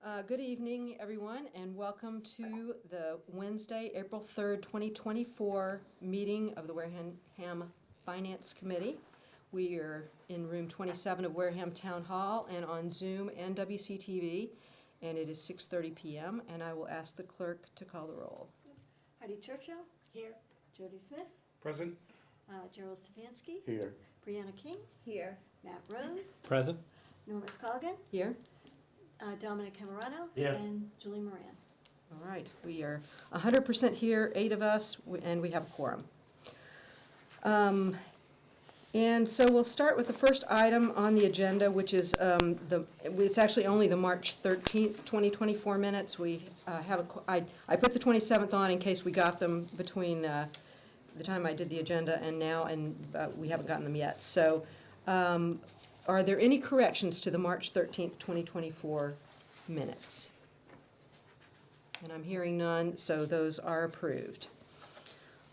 Good evening, everyone, and welcome to the Wednesday, April 3rd, 2024 meeting of the Wareham Finance Committee. We are in room 27 of Wareham Town Hall and on Zoom and WCTV, and it is 6:30 p.m., and I will ask the clerk to call the roll. Heidi Churchill. Here. Jody Smith. Present. Gerald Stefanski. Here. Brianna King. Here. Matt Rose. Present. Norma Scolligan. Here? Dominic Camerano. Here. And Julie Moran. All right, we are 100% here, 8 of us, and we have a quorum. And so we'll start with the first item on the agenda, which is it's actually only the March 13th, 2024 minutes. We I put the 27th on in case we got them between the time I did the agenda and now, and we haven't gotten them yet. So are there any corrections to the March 13th, 2024 minutes? And I'm hearing none, so those are approved.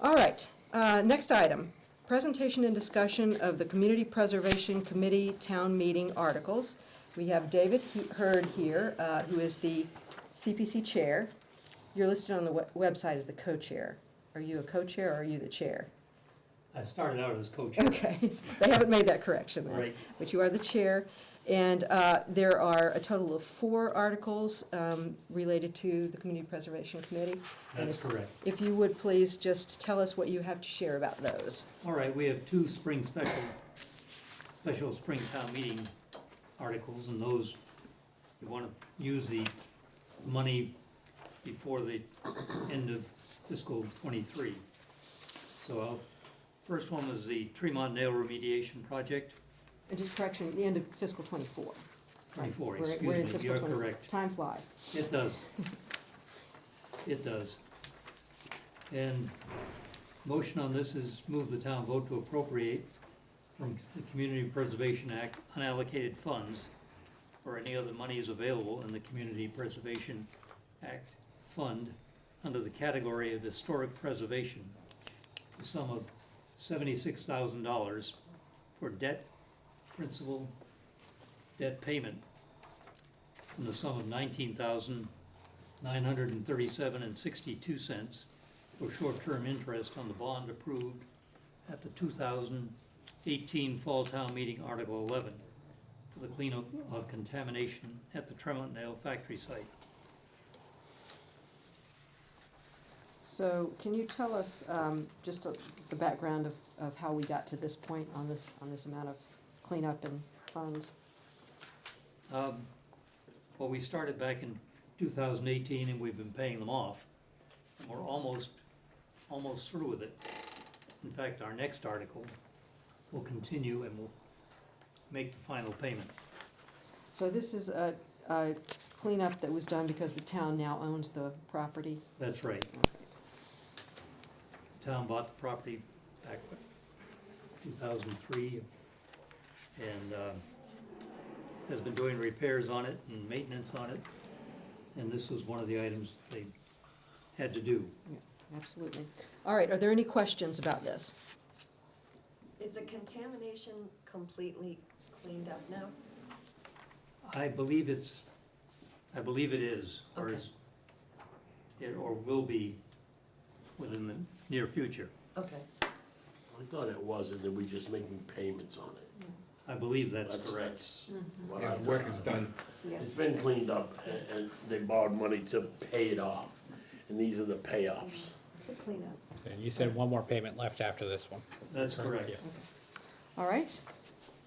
All right, next item. Presentation and discussion of the Community Preservation Committee Town Meeting articles. We have David Hurd here, who is the CPC chair. You're listed on the website as the co-chair. Are you a co-chair or are you the chair? I started out as co-chair. Okay, they haven't made that correction then. Right. But you are the chair. And there are a total of 4 articles related to the Community Preservation Committee. That's correct. If you would please just tell us what you have to share about those. All right, we have 2 spring special spring town meeting articles, and those, we want to use the money before the end of fiscal '23. So first one was the Tremont Nail Remediation Project. And just correction, the end of fiscal '24. 24, We're in excuse me, fiscal you're 24. correct. Time flies. It does. It does. And motion on this is move the town vote to appropriate from the Community Preservation Act unallocated funds or any other monies available in the Community Preservation Act fund under the category of historic preservation, the sum of $76,000 for debt, principal, debt payment, in the sum of $19,937.62 for short-term interest on the bond approved at the 2018 Fall Town Meeting, Article 11, for the cleanup of contamination at the Tremont Nail Factory site. So can you tell us just the background of how we got to this point on this amount of cleanup and funds? Well, we started back in 2018 and we've been paying them off. And we're almost through with it. In fact, our next article will continue and we'll make the final payment. So this is a cleanup that was done because the town now owns the property? That's right. Okay. Town bought the property back in 2003 and has been doing repairs on it and maintenance on it. And this was one of the items they had to do. Yeah, absolutely. All right, are there any questions about this? Is the contamination completely cleaned up now? I believe it is, or Okay. or will be within the near future. Okay. I thought it was, and then we just making payments on it. I believe that's correct. That's what Yeah, I the work thought. is done. Yeah. It's been cleaned up, and they borrowed money to pay it off, and these are the payoffs. The cleanup. And you said one more payment left after this one. That's correct. Yeah. All right.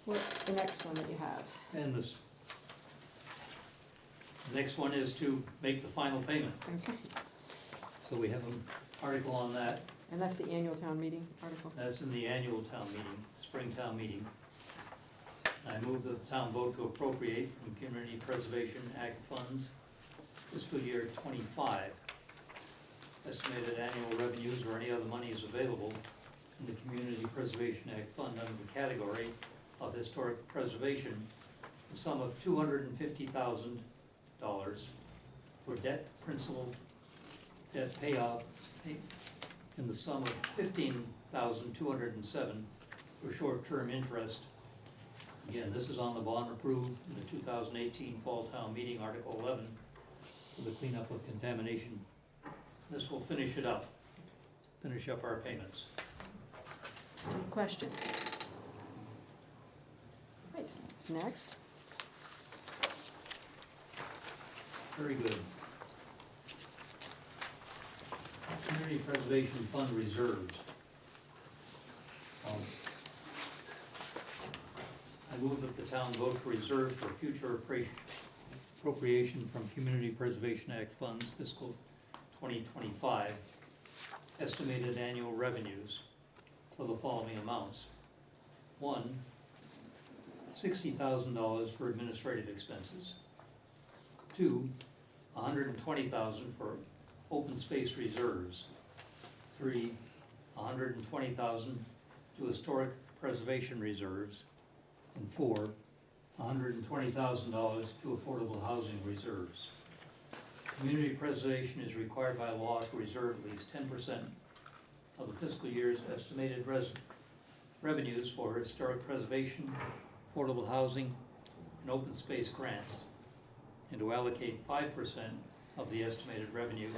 What's the next one that you have? And the next one is to make the final payment. Okay. So we have an article on that. And that's the annual town meeting article? That's in the annual town meeting, spring town meeting. I move that the town vote to appropriate from Community Preservation Act funds fiscal year '25. Estimated annual revenues or any other monies available in the Community Preservation Act fund under the category of historic preservation, the sum of $250,000 for debt principal, debt payoff, in the sum of $15,207 for short-term interest. Again, this is on the bond approved in the 2018 Fall Town Meeting, Article 11, for the cleanup of contamination. This will finish it up, finish up our payments. Any questions? Right, next. Very good. Community Preservation Fund reserves. I move that the town vote to reserve for future appropriation from Community Preservation Act funds fiscal 2025, estimated annual revenues for the following amounts. One, $60,000 for administrative expenses. Two, $120,000 for open space reserves. Three, $120,000 to historic preservation reserves. And four, $120,000 to affordable housing reserves. Community preservation is required by law to reserve at least 10% of the fiscal year's estimated revenues for historic preservation, affordable housing, and open space grants, and to allocate 5% of the estimated revenue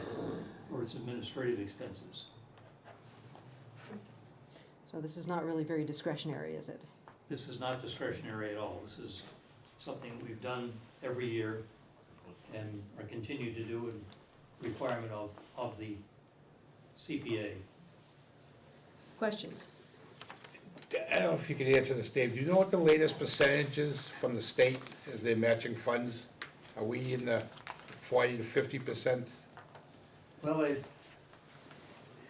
for its administrative expenses. So this is not really very discretionary, is it? This is not discretionary at all. This is something we've done every year and are continue to do in requirement of the CPA. Questions? I don't know if you can answer this, Dave. Do you know what the latest percentage is from the state as they're matching funds? Are we in the 40 to 50%? Well,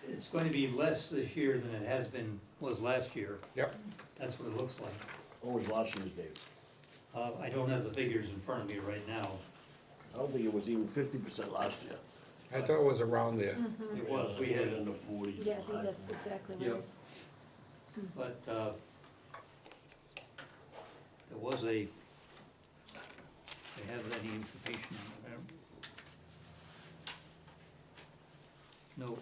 it's going to be less this year than it was last year. Yep. That's what it looks like. What was last year's, Dave? I don't have the figures in front of me right now. I don't think it was even 50% last year. I thought it was around there. It was, we It had, was in the 40s. Yeah, I think that's exactly right. yep. But, there was they have any information on that? No.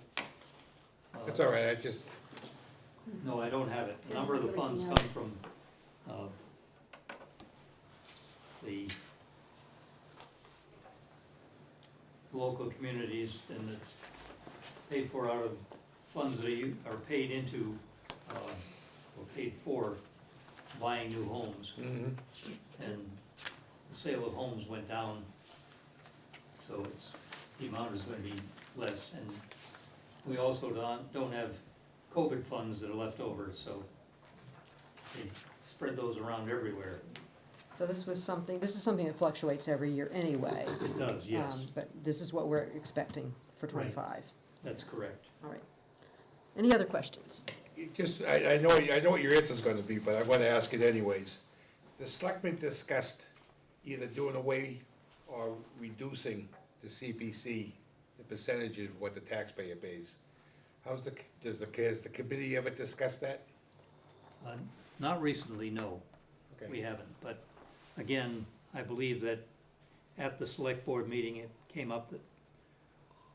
It's all right, No, I don't have it. A number of the funds come Everything from, the local communities, and it's paid for out of funds that are paid into, or paid for buying new homes. Mhm. And the sale of homes went down, so the amount is gonna be less, and we also don't have COVID funds that are left over, so they spread those around everywhere. So this is something that fluctuates every year anyway. It does, yes, But this is what we're expecting for Right. '25. that's correct. All right. Any other questions? I know what your answer's gonna be, but I wanna ask it anyways. The selectmen discussed either doing away or reducing the CPC, the percentage of what the taxpayer pays. Has the committee ever discussed that? Not recently, no, Okay. we haven't, but again, I believe that at the select board meeting, it came up that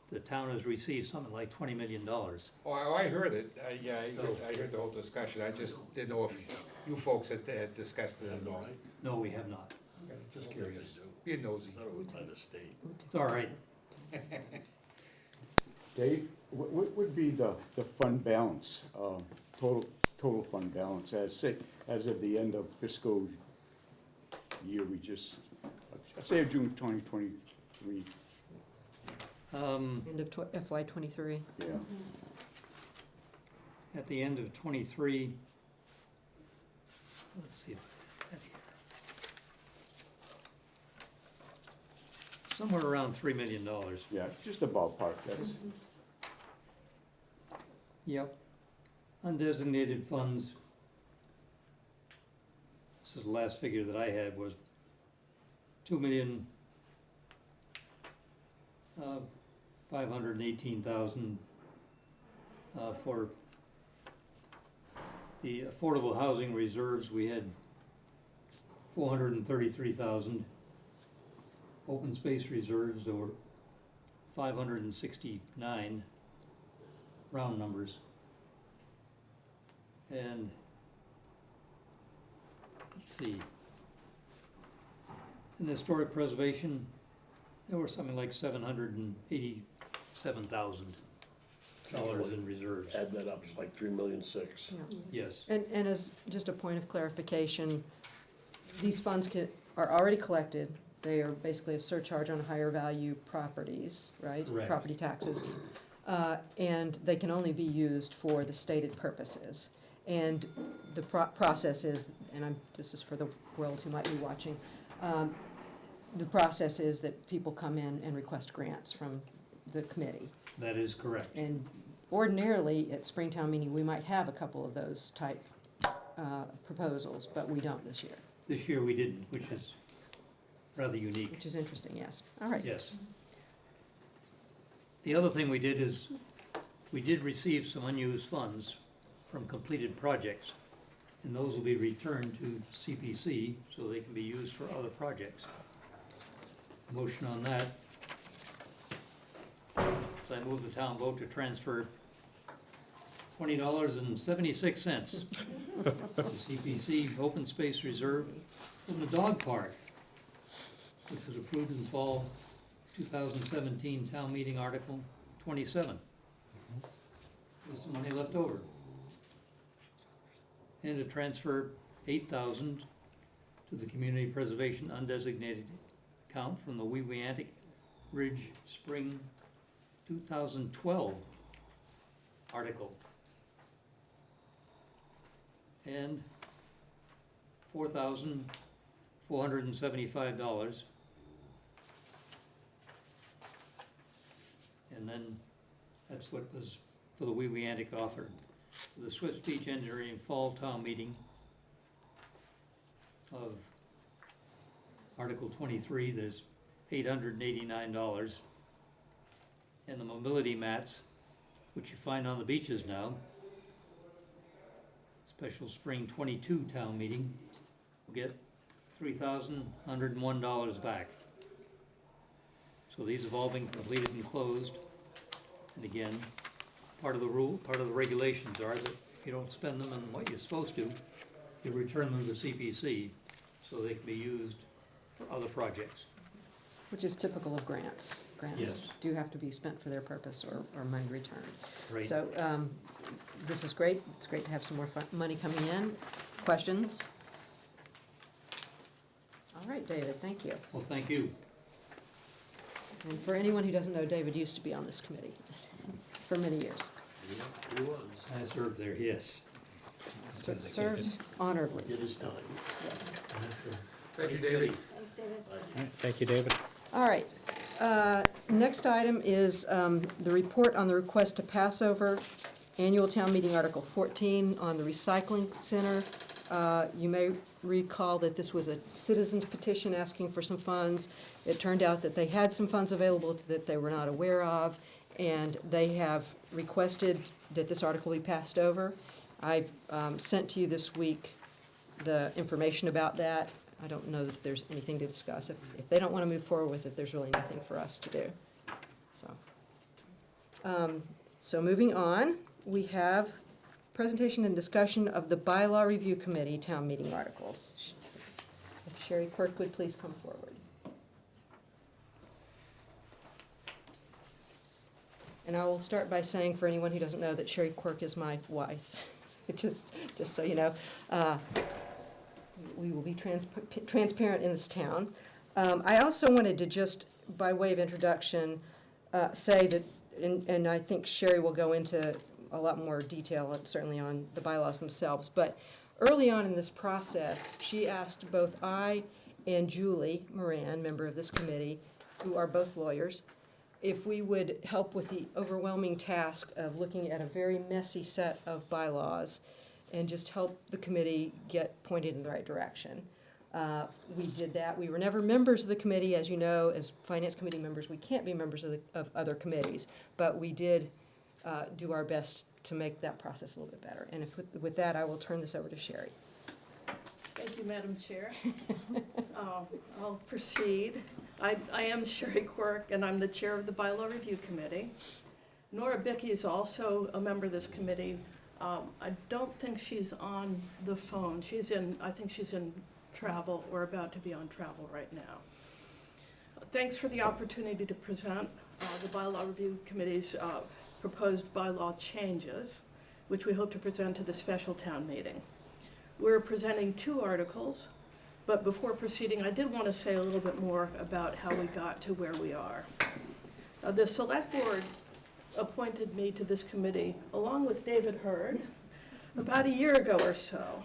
the town has received something like $20 million. Oh, I heard it, I heard the whole discussion, I just didn't know if you folks had discussed it at all. No, we have not. Okay, Just curious, being nosy. I thought it was by the state. It's all right. Dave, what would be the fund balance, total fund balance, as of the end of fiscal year we just, let's say June 2023, End of FY '23. yeah. At the end of '23, let's see if I have it here. Somewhere around $3 million. Yeah, just a ballpark, that's, Yep. Undesignated funds. This is the last figure that I had was $2,518,000 for the affordable housing reserves. We had 433,000. Open space reserves, there were 569, round numbers. And, let's see. In historic preservation, There were something like $787,000 in reserves, Add that up, it's like 3,600,000. Yeah. yes. And as, just a point of clarification, these funds are already collected. They are basically a surcharge on higher value properties, right? Correct. Property taxes. And they can only be used for the stated purposes. And the process is, and this is for the world who might be watching, the process is that people come in and request grants from the committee. That is correct. And ordinarily, at Springtown meeting, we might have a couple of those type proposals, but we don't this year, This year we didn't, which is rather unique, which is interesting, yes. All right. yes. The other thing we did is, we did receive some unused funds from completed projects, and those will be returned to CPC so they can be used for other projects. Motion on that. So I move the town vote to transfer $20.76 to CPC Open Space Reserve from the dog park, which was approved in fall 2017 town meeting article 27. There's some money left over. And to transfer $8,000 to the community preservation undesignated account from the Weweantic Ridge Spring 2012 article. And $4,475. And then that's what was for the Weweantic offer. For the Swift Speech Engineering Fall Town Meeting of Article 23, there's $889. And the mobility mats, which you find on the beaches now, special spring 22 town meeting, will get $3,101 back. So these have all been completed and closed. And again, part of the rule, part of the regulations are that if you don't spend them on what you're supposed to, you return them to CPC so they can be used for other projects. Which is typical of grants. Grants Yes. do have to be spent for their purpose or money returned. Right. So this is great. It's great to have some more money coming in. Questions? All right, David, thank you. Well, thank you. And for anyone who doesn't know, David used to be on this committee for many years. He was, I served there, yes. Served honorably. did his time. Thank you, David. Thanks, David. All right, thank you, David. All right. Next item is the report on the request to pass over annual town meeting Article 14 on the recycling center. You may recall that this was a citizen's petition asking for some funds. It turned out that they had some funds available that they were not aware of, and they have requested that this article be passed over. I sent to you this week the information about that. I don't know that there's anything to discuss. If they don't want to move forward with it, there's really nothing for us to do. So moving on, we have presentation and discussion of the bylaw review committee town meeting articles. If Sherry Quirk would please come forward. And I will start by saying, for anyone who doesn't know, that Sherry Quirk is my wife, just so you know. We will be transparent in this town. I also wanted to just, by way of introduction, say that, and I think Sherry will go into a lot more detail, certainly on the bylaws themselves, but early on in this process, she asked both I and Julie Moran, member of this committee, who are both lawyers, if we would help with the overwhelming task of looking at a very messy set of bylaws and just help the committee get pointed in the right direction. We did that. We were never members of the committee. As you know, as finance committee members, we can't be members of other committees, but we did do our best to make that process a little bit better. And with that, I will turn this over to Sherry. Thank you, Madam Chair. I'll proceed. I am Sherry Quirk, and I'm the chair of the Bylaw Review Committee. Nora Bickey is also a member of this committee. I don't think she's on the phone. I think she's in travel, or about to be on travel right now. Thanks for the opportunity to present the Bylaw Review Committee's proposed bylaw changes, which we hope to present to the special town meeting. We're presenting 2 articles, but before proceeding, I did want to say a little bit more about how we got to where we are. The Select Board appointed me to this committee, along with David Hurd, about a year ago or so.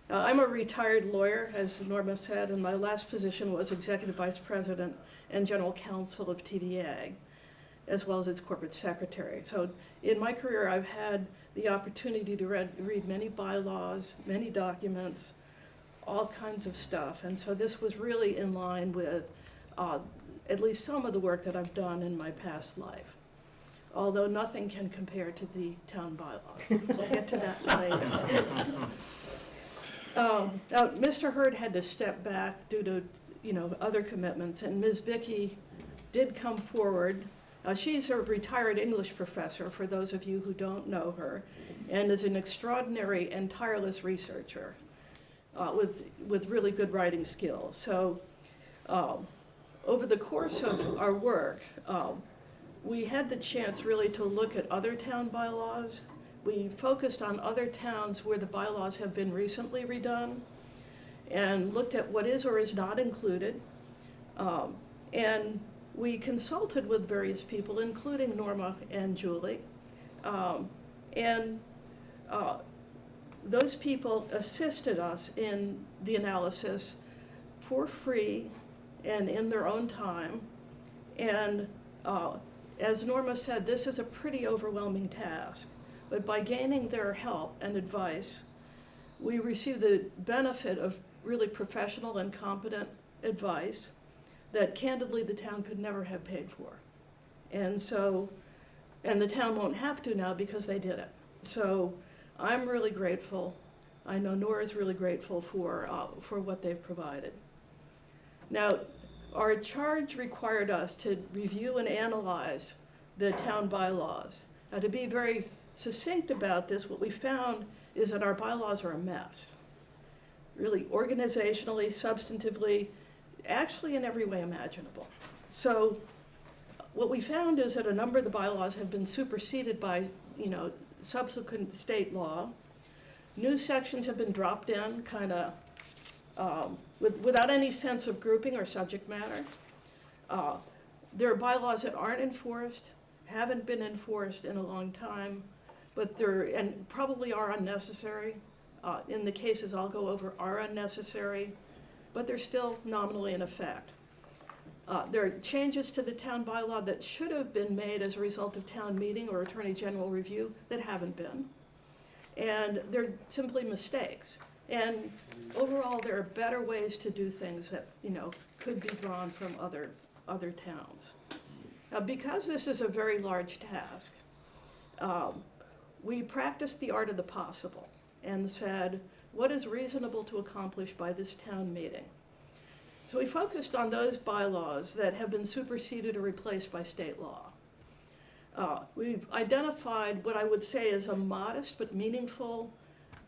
I'm a retired lawyer, as Norma said, and my last position was Executive Vice President and General Counsel of TVA, as well as its Corporate Secretary. So in my career, I've had the opportunity to read many bylaws, many documents, all kinds of stuff. And so this was really in line with at least some of the work that I've done in my past life, although nothing can compare to the town bylaws. We'll get to that later. Now, Mr. Hurd had to step back due to, other commitments, and Ms. Bickey did come forward. She's a retired English professor, for those of you who don't know her, and is an extraordinary and tireless researcher with really good writing skills. So over the course of our work, we had the chance really to look at other town bylaws. We focused on other towns where the bylaws have been recently redone and looked at what is or is not included. And we consulted with various people, including Norma and Julie. Those people assisted us in the analysis for free and in their own time. And as Norma said, this is a pretty overwhelming task. But by gaining their help and advice, we received the benefit of really professional and competent advice that candidly the town could never have paid for. And the town won't have to now because they did it. So I'm really grateful. I know Nora's really grateful for what they've provided. Now, our charge required us to review and analyze the town bylaws. Now, to be very succinct about this, what we found is that our bylaws are a mess. Really, organizationally, substantively, actually in every way imaginable. So what we found is that a number of the bylaws have been superseded by, subsequent state law. New sections have been dropped in, kind of without any sense of grouping or subject matter. There are bylaws that aren't enforced, haven't been enforced in a long time, but and probably are unnecessary. In the cases I'll go over, are unnecessary, but they're still nominally in effect. There are changes to the town bylaw that should have been made as a result of town meeting or attorney general review that haven't been. And they're simply mistakes. And overall, there are better ways to do things that, could be drawn from other towns. Now, because this is a very large task, we practiced the art of the possible and said, what is reasonable to accomplish by this town meeting? So we focused on those bylaws that have been superseded or replaced by state law. We've identified what I would say is a modest but meaningful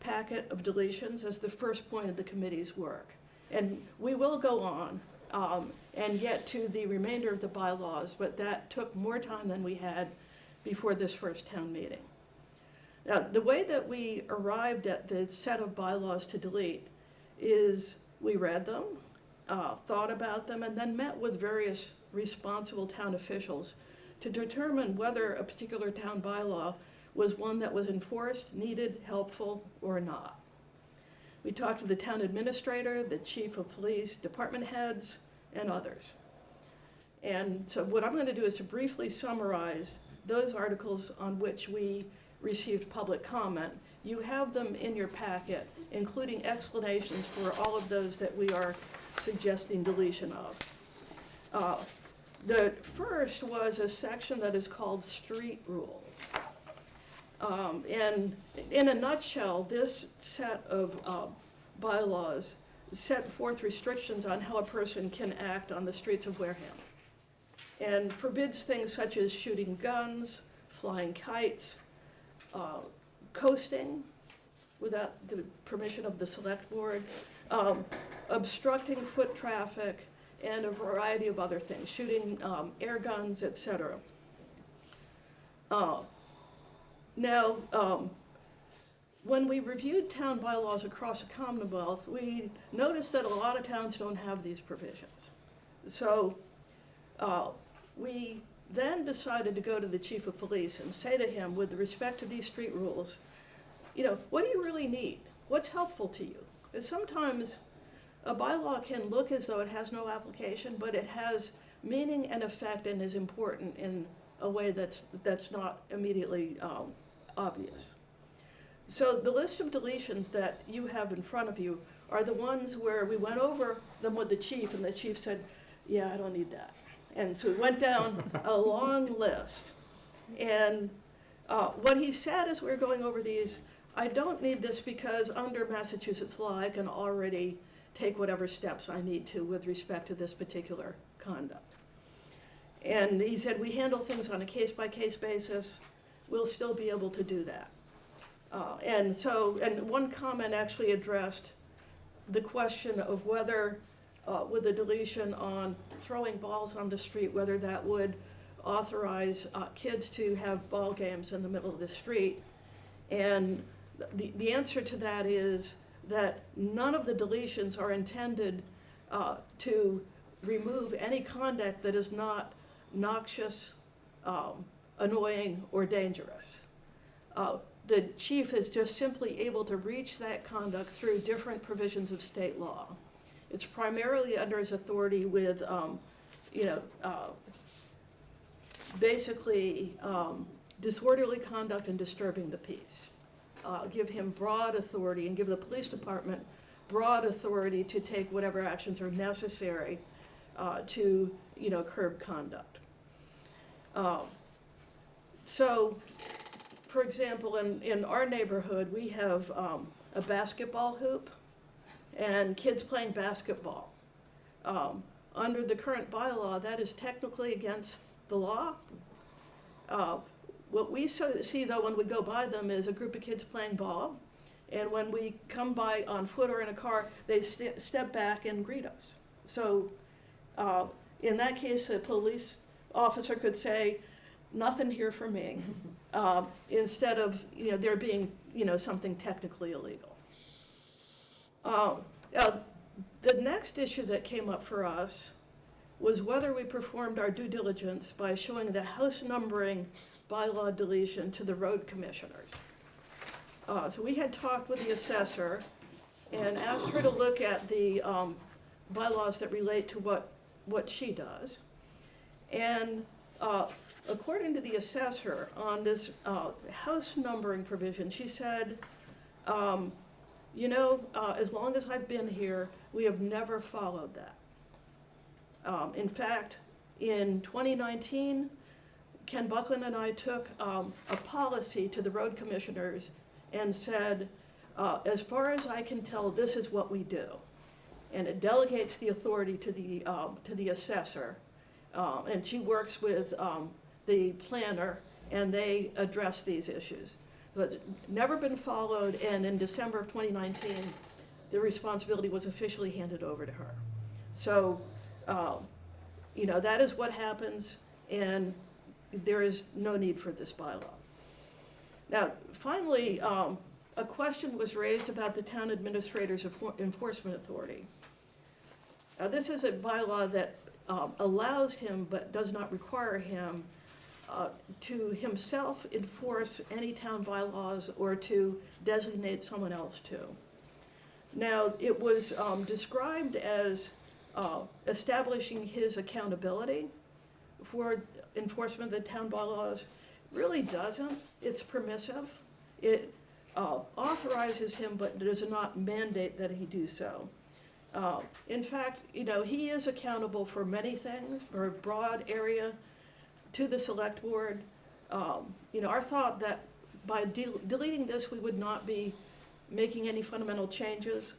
packet of deletions as the first point of the committee's work. And we will go on and get to the remainder of the bylaws, but that took more time than we had before this first town meeting. Now, the way that we arrived at the set of bylaws to delete is we read them, thought about them, and then met with various responsible town officials to determine whether a particular town bylaw was one that was enforced, needed, helpful, or not. We talked to the town administrator, the chief of police, department heads, and others. And so what I'm going to do is to briefly summarize those articles on which we received public comment. You have them in your packet, including explanations for all of those that we are suggesting deletion of. The first was a section that is called street rules. And in a nutshell, this set of bylaws set forth restrictions on how a person can act on the streets of Wareham, and forbids things such as shooting guns, flying kites, coasting without the permission of the select board, obstructing foot traffic, and a variety of other things, shooting air guns, etc. Now, when we reviewed town bylaws across the Commonwealth, we noticed that a lot of towns don't have these provisions. So we then decided to go to the chief of police and say to him, with respect to these street rules, you know, what do you really need? What's helpful to you? Because sometimes a bylaw can look as though it has no application, but it has meaning and effect and is important in a way that's not immediately obvious. So the list of deletions that you have in front of you are the ones where we went over them with the chief, and the chief said, yeah, I don't need that. And so we went down a long list. And what he said as we were going over these, I don't need this because under Massachusetts law, I can already take whatever steps I need to with respect to this particular conduct. And he said, we handle things on a case-by-case basis. We'll still be able to do that. And one comment actually addressed the question of whether, with a deletion on throwing balls on the street, whether that would authorize kids to have ball games in the middle of the street. And the answer to that is that none of the deletions are intended to remove any conduct that is not noxious, annoying, or dangerous. The chief is just simply able to reach that conduct through different provisions of state law. It's primarily under his authority with, basically disorderly conduct and disturbing the peace. Give him broad authority and give the police department broad authority to take whatever actions are necessary to, curb conduct. So, for example, in our neighborhood, we have a basketball hoop and kids playing basketball. Under the current bylaw, that is technically against the law. What we see, though, when we go by them is a group of kids playing ball, and when we come by on foot or in a car, they step back and greet us. So in that case, a police officer could say, nothing here for me, instead of there being something technically illegal. The next issue that came up for us was whether we performed our due diligence by showing the house numbering bylaw deletion to the road commissioners. So we had talked with the assessor and asked her to look at the bylaws that relate to what she does. And according to the assessor on this house numbering provision, she said, as long as I've been here, we have never followed that. In fact, in 2019, Ken Buckland and I took a policy to the road commissioners and said, as far as I can tell, this is what we do. And it delegates the authority to the assessor. And she works with the planner, and they address these issues. But it's never been followed, and in December of 2019, the responsibility was officially handed over to her. So, that is what happens, and there is no need for this bylaw. Now, finally, a question was raised about the town administrator's enforcement authority. This is a bylaw that allows him, but does not require him, to himself enforce any town bylaws or to designate someone else to. Now, it was described as establishing his accountability for enforcement of the town bylaws. Really doesn't. It's permissive. It authorizes him, but does not mandate that he do so. In fact, he is accountable for many things, for a broad area to the select board. Our thought that by deleting this, we would not be making any fundamental changes.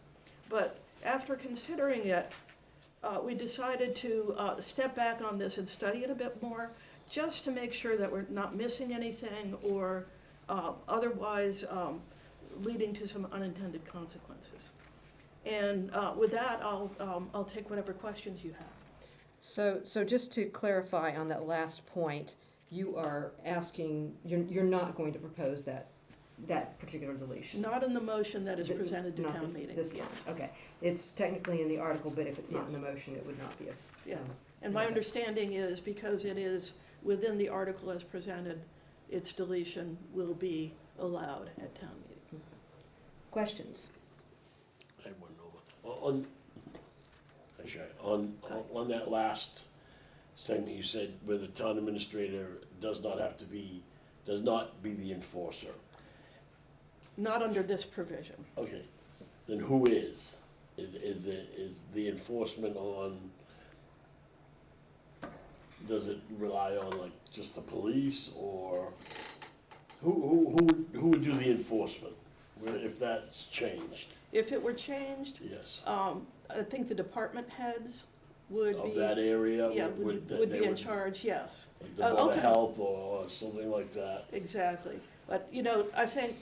But after considering it, we decided to step back on this and study it a bit more, just to make sure that we're not missing anything or otherwise leading to some unintended consequences. And with that, I'll take whatever questions you have. So just to clarify on that last point, you are asking, you're not going to propose that particular deletion? Not in the motion that is presented to Not town this- meeting. This time, Yes. okay. It's technically in the article, but if it's not in the Yes. motion, it would not be a. Yeah. And my Okay. understanding is because it is within the article as presented, its deletion will be allowed at town meeting. Questions? I have one over. On that last segment, you said where the town administrator does not be the enforcer. Not under this provision. Okay, then who is? Is the enforcement on, does it rely on like just the police or who would do the enforcement? If that's changed, If it were changed, yes, I think the department heads would of be. that area? Yeah, that would they be in charge, yes. Like the Board of Ultimate- Health or something like that? Exactly. But, I think,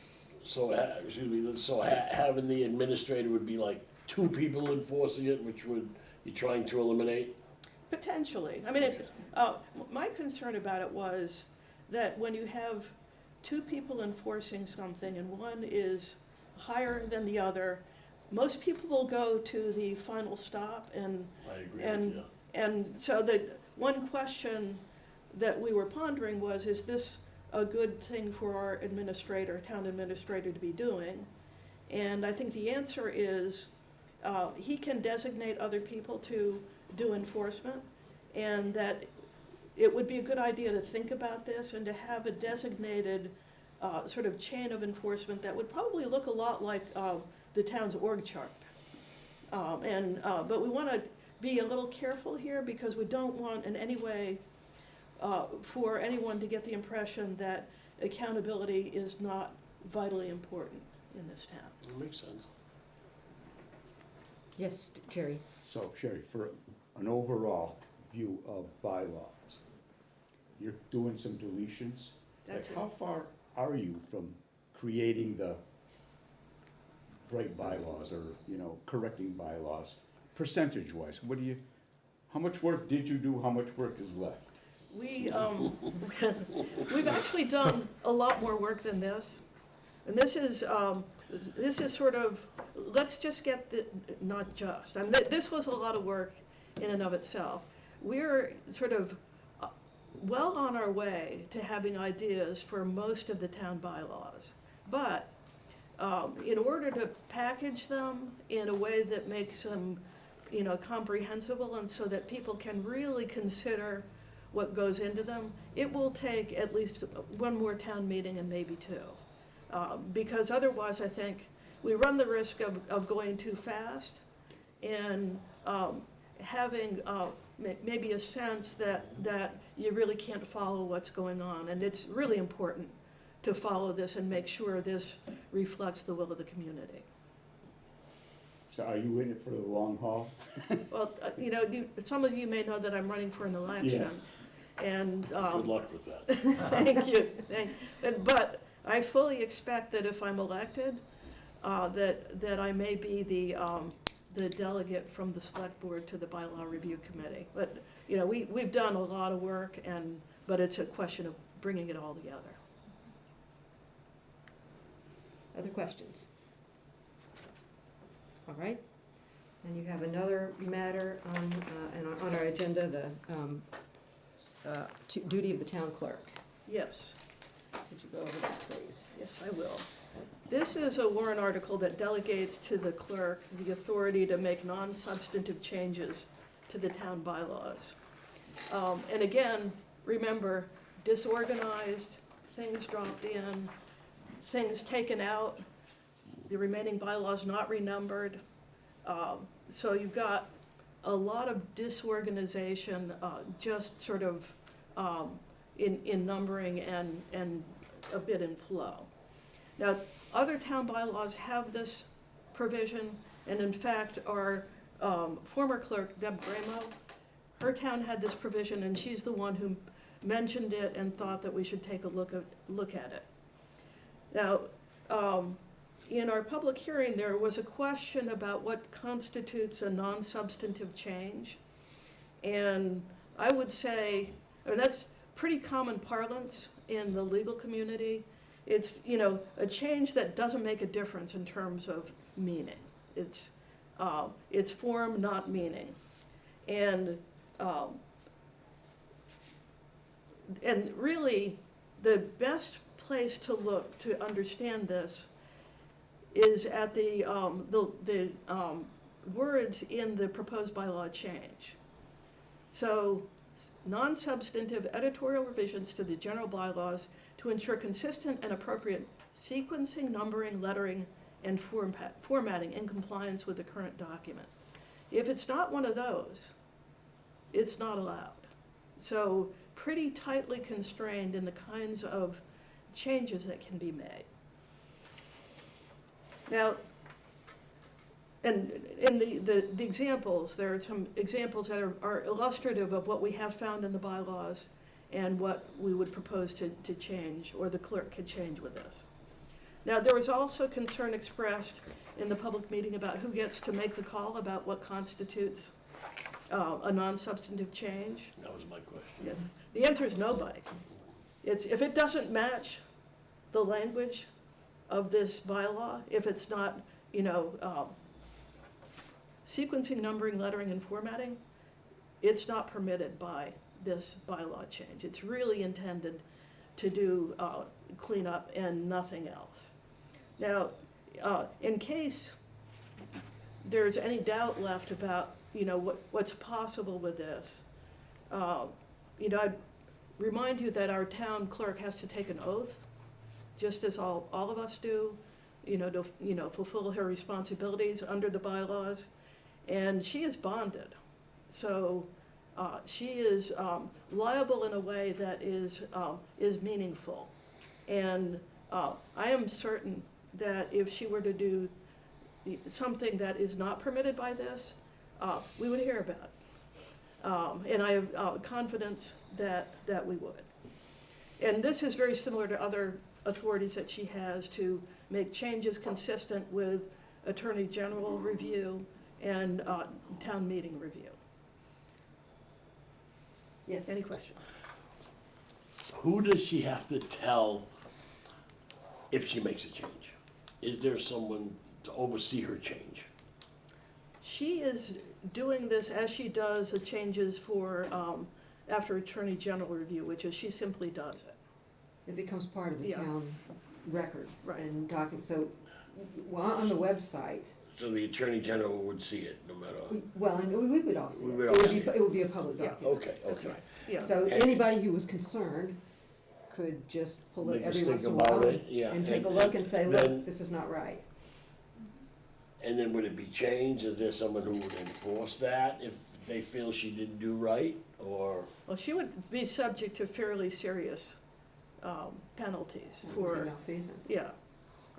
So, having the administrator would be like two people enforcing it, which would you're trying to eliminate? potentially, my concern about it was that when you have two people enforcing something and one is higher than the other, most people will go to the final stop and I agree And- with you. And so one question that we were pondering was, is this a good thing for our administrator, town administrator to be doing? And I think the answer is, he can designate other people to do enforcement, and that it would be a good idea to think about this and to have a designated, sort of chain of enforcement that would probably look a lot like, the town's org chart. But we wanna be a little careful here because we don't want in any way for anyone to get the impression that accountability is not vitally important in this town. That makes sense. Yes, Jerry? So Sherry, for an overall view of bylaws, you're doing some deletions? That's Like, it. how far are you from creating the right bylaws or, correcting bylaws, percentage-wise? How much work did you do, how much work is left? We've actually done a lot more work than this. And this is sort of, let's just get not just, this was a lot of work in and of itself. We're sort of well on our way to having ideas for most of the town bylaws. But in order to package them in a way that makes them, comprehensible and so that people can really consider what goes into them, it will take at least one more town meeting and maybe two. Because otherwise, I think we run the risk of going too fast and having maybe a sense that you really can't follow what's going on. And it's really important to follow this and make sure this reflects the will of the community. So are you in it for the long haul? Well, some of you may know that I'm running for an election. And Good luck with that. thank you. But I fully expect that if I'm elected, that I may be the delegate from the select board to the bylaw review committee. But, we've done a lot of work but it's a question of bringing it all together. Other questions? All right. And you have another matter on our agenda, the duty of the town clerk. Yes. Could you go over that, please? Yes, I will. This is a warrant article that delegates to the clerk the authority to make non-substantive changes to the town bylaws. And again, remember, disorganized, things dropped in, things taken out, the remaining bylaws not renumbered. So you've got a lot of disorganization, just sort of in numbering and a bit in flow. Now, other town bylaws have this provision, and in fact, our former clerk, Deb Gramo, her town had this provision, and she's the one who mentioned it and thought that we should take a look at it. Now, in our public hearing, there was a question about what constitutes a non-substantive change. And I would say, I mean, that's pretty common parlance in the legal community. It's, you know, a change that doesn't make a difference in terms of meaning. It's form, not meaning. And really, the best place to look to understand this is at the words in the proposed bylaw change. So, non-substantive editorial revisions to the general bylaws to ensure consistent and appropriate sequencing, numbering, lettering, and formatting in compliance with the current document. If it's not one of those, it's not allowed. So, pretty tightly constrained in the kinds of changes that can be made. Now, and in the examples, there are some examples that are illustrative of what we have found in the bylaws and what we would propose to change, or the clerk could change with this. Now, there was also concern expressed in the public meeting about who gets to make the call about what constitutes a non-substantive change. That was my question. Yes. The answer is nobody. If it doesn't match the language of this bylaw, if it's not, you know, sequencing, numbering, lettering, and formatting, it's not permitted by this bylaw change. It's really intended to do cleanup and nothing else. Now, in case there's any doubt left about, you know, what's possible with this, you know, I'd remind you that our town clerk has to take an oath, just as all of us do, you know, to fulfill her responsibilities under the bylaws, and she is bonded. So she is liable in a way that is meaningful. And I am certain that if she were to do something that is not permitted by this, we would hear about it. And I have confidence that we would. And this is very similar to other authorities that she has to make changes consistent with Attorney General review and town meeting review. Yes. Any questions? Who does she have to tell if she makes a change? Is there someone to oversee her change? She is doing this as she does the changes for, after Attorney General review, which is she simply does it. It becomes part of the Yeah. town records Right. and documents, so, well, on the website, So the Attorney General would see it, no matter, well, and we would all see We it. would It all would see be, it. it would be a public Yeah. document. okay, That's okay. right, yeah. So And- anybody who was concerned could just pull it Make us every think once in a about while it, yeah, and take a and- look and say, then- look, this is not right. And then would it be changed? Is there someone who would enforce that if they feel she didn't do right, or? Well, she would be subject to fairly serious penalties for, Malfeasance. yeah.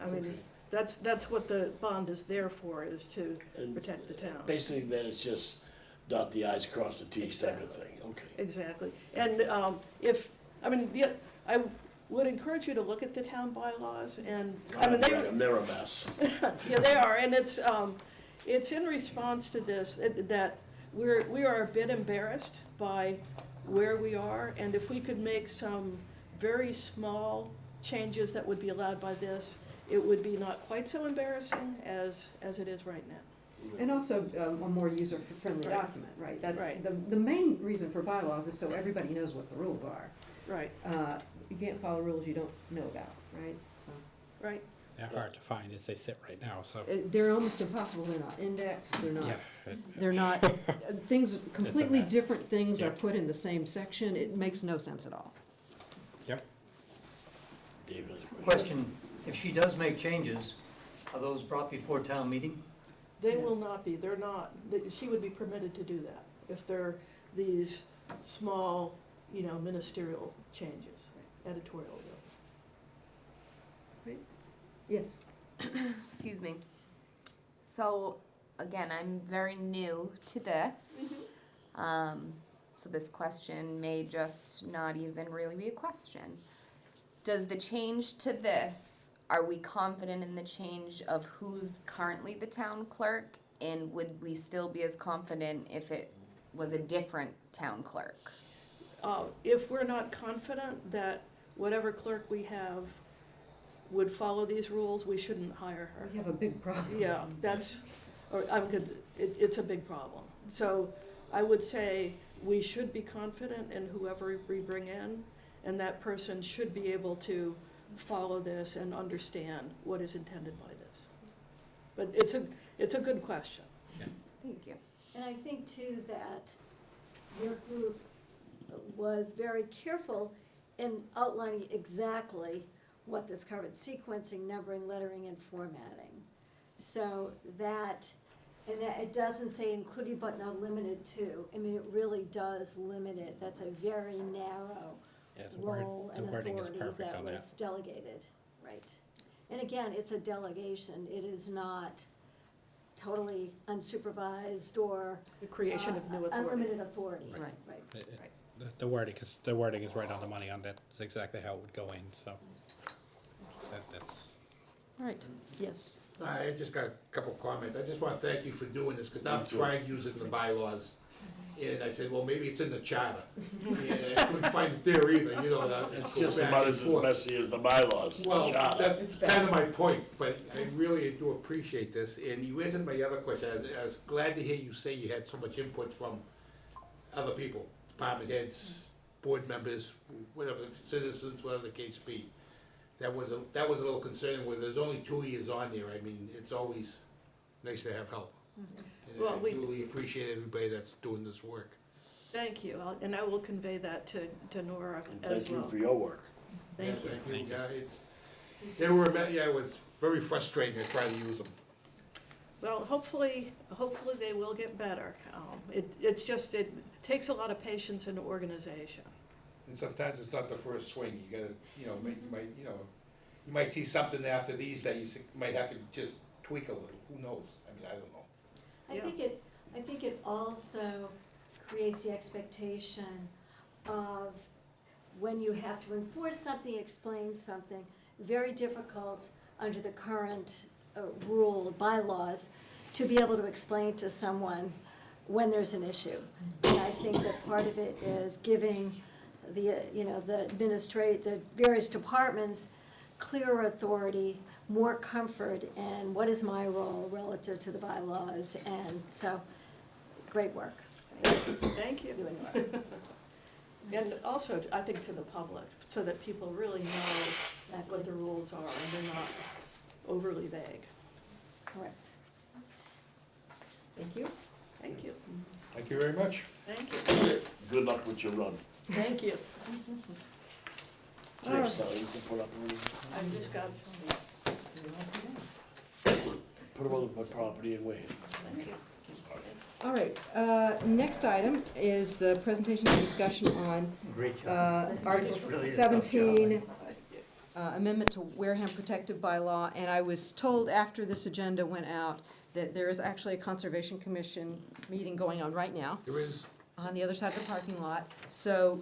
I Okay. mean, that's what the bond is there for, is to And protect the town. Basically, then it's just dot the i's, cross the t's type of Exactly. thing, okay. Exactly. And I would encourage you to look at the town bylaws, and, I mean, I've read 'em, they're a mess. yeah, they are, and it's in response to this, that we are a bit embarrassed by where we are, and if we could make some very small changes that would be allowed by this, it would be not quite so embarrassing as it is right now. And also a more user-friendly Right. document, right? That's, Right. the main reason for bylaws is so everybody knows what the rules are. Right, You can't follow rules you don't know about, right? So right. They're hard to find as they sit right now, so. they're almost impossible, they're not indexed, they're not, Yeah, they're not, things, completely mess. different things are Yeah. put in the same section, it makes no sense at all. Yep. David has a question. Question, if she does make changes, are those brought before town meeting? They will not be, they're not, she would be permitted to do that if they're these small, ministerial changes, editorial. Yes. Excuse me. So, again, I'm very new to this. So this question may just not even really be a question. Does the change to this, are we confident in the change of who's currently the town clerk? And would we still be as confident if it was a different town clerk. If we're not confident that whatever clerk we have would follow these rules, we shouldn't hire her. We have a big problem. Yeah, that's, it's a big problem. So I would say we should be confident in whoever we bring in, and that person should be able to follow this and understand what is intended by this. But it's a good question. Thank you. And I think too that your group was very careful in outlining exactly what this covered, sequencing, numbering, lettering, and formatting. So that, and that it doesn't say including but not limited to. I mean, it really does limit it. That's a very narrow Yeah, role the and wording is authority perfect that on was delegated, right? And again, it's a delegation. It is not totally unsupervised or The creation of new authority. unlimited authority, Right. right. The wording is right on the money on that. That's exactly how it would go in, so. That's, Right, yes. I just got a couple of comments. I just want to thank you for doing this, because I've tried using the bylaws. And I said, well, maybe it's in the charter. And I couldn't find it there either, you know. It's go just back about and as forth. messy as the bylaws. Well, Charter. that's kind of my point, but I really do appreciate this. And you answered my other question. I was glad to hear you say you had so much input from other people, department heads, board members, whatever, citizens, whatever the case be. That was a little concerning, where there's only 2 years on there. I mean, it's always nice to have help. And Well, I we- really appreciate everybody that's doing this work. Thank you, and I will convey that to Nora And as thank you well. for your work. Thank you. Yeah, it was very frustrating to try to use them. Well, hopefully they will get better. It takes a lot of patience and organization. And sometimes it's not the first swing. You gotta, you might see something after these that you might have to just tweak a little. Who knows? I mean, I don't know. I think it also creates the expectation of when you have to enforce something, explain something, very difficult under the current rule, bylaws, to be able to explain to someone when there's an issue. And I think that part of it is giving the various departments clearer authority, more comfort in what is my role relative to the bylaws, and so, great work. Thank you. Doing well. And also, I think to the public, so that people really know what the rules are and they're not overly vague. Correct. Thank you. Thank you. Thank you very much. Thank you. Good luck with your run. Thank you. Do you have signs to put up or anything? I just got some. Put them on my property and wait. Thank you. All right, next item is the presentation and discussion on Great job. Article It's really a tough job. 17, amendment to Wareham Protective Bylaw, and I was told after this agenda went out that there is actually a Conservation Commission meeting going on right now There is, on the other side of the parking lot, so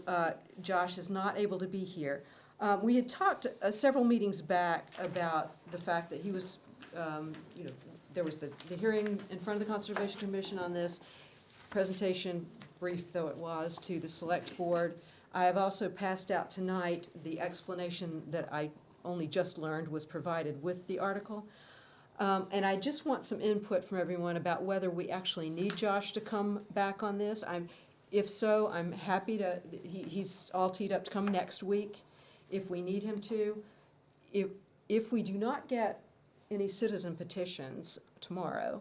Josh is not able to be here. We had talked several meetings back about the fact that he was, there was the hearing in front of the Conservation Commission on this, presentation, brief though it was, to the Select Board. I have also passed out tonight the explanation that I only just learned was provided with the article. And I just want some input from everyone about whether we actually need Josh to come back on this. If so, I'm happy to, he's all teed up to come next week if we need him to. If we do not get any citizen petitions tomorrow,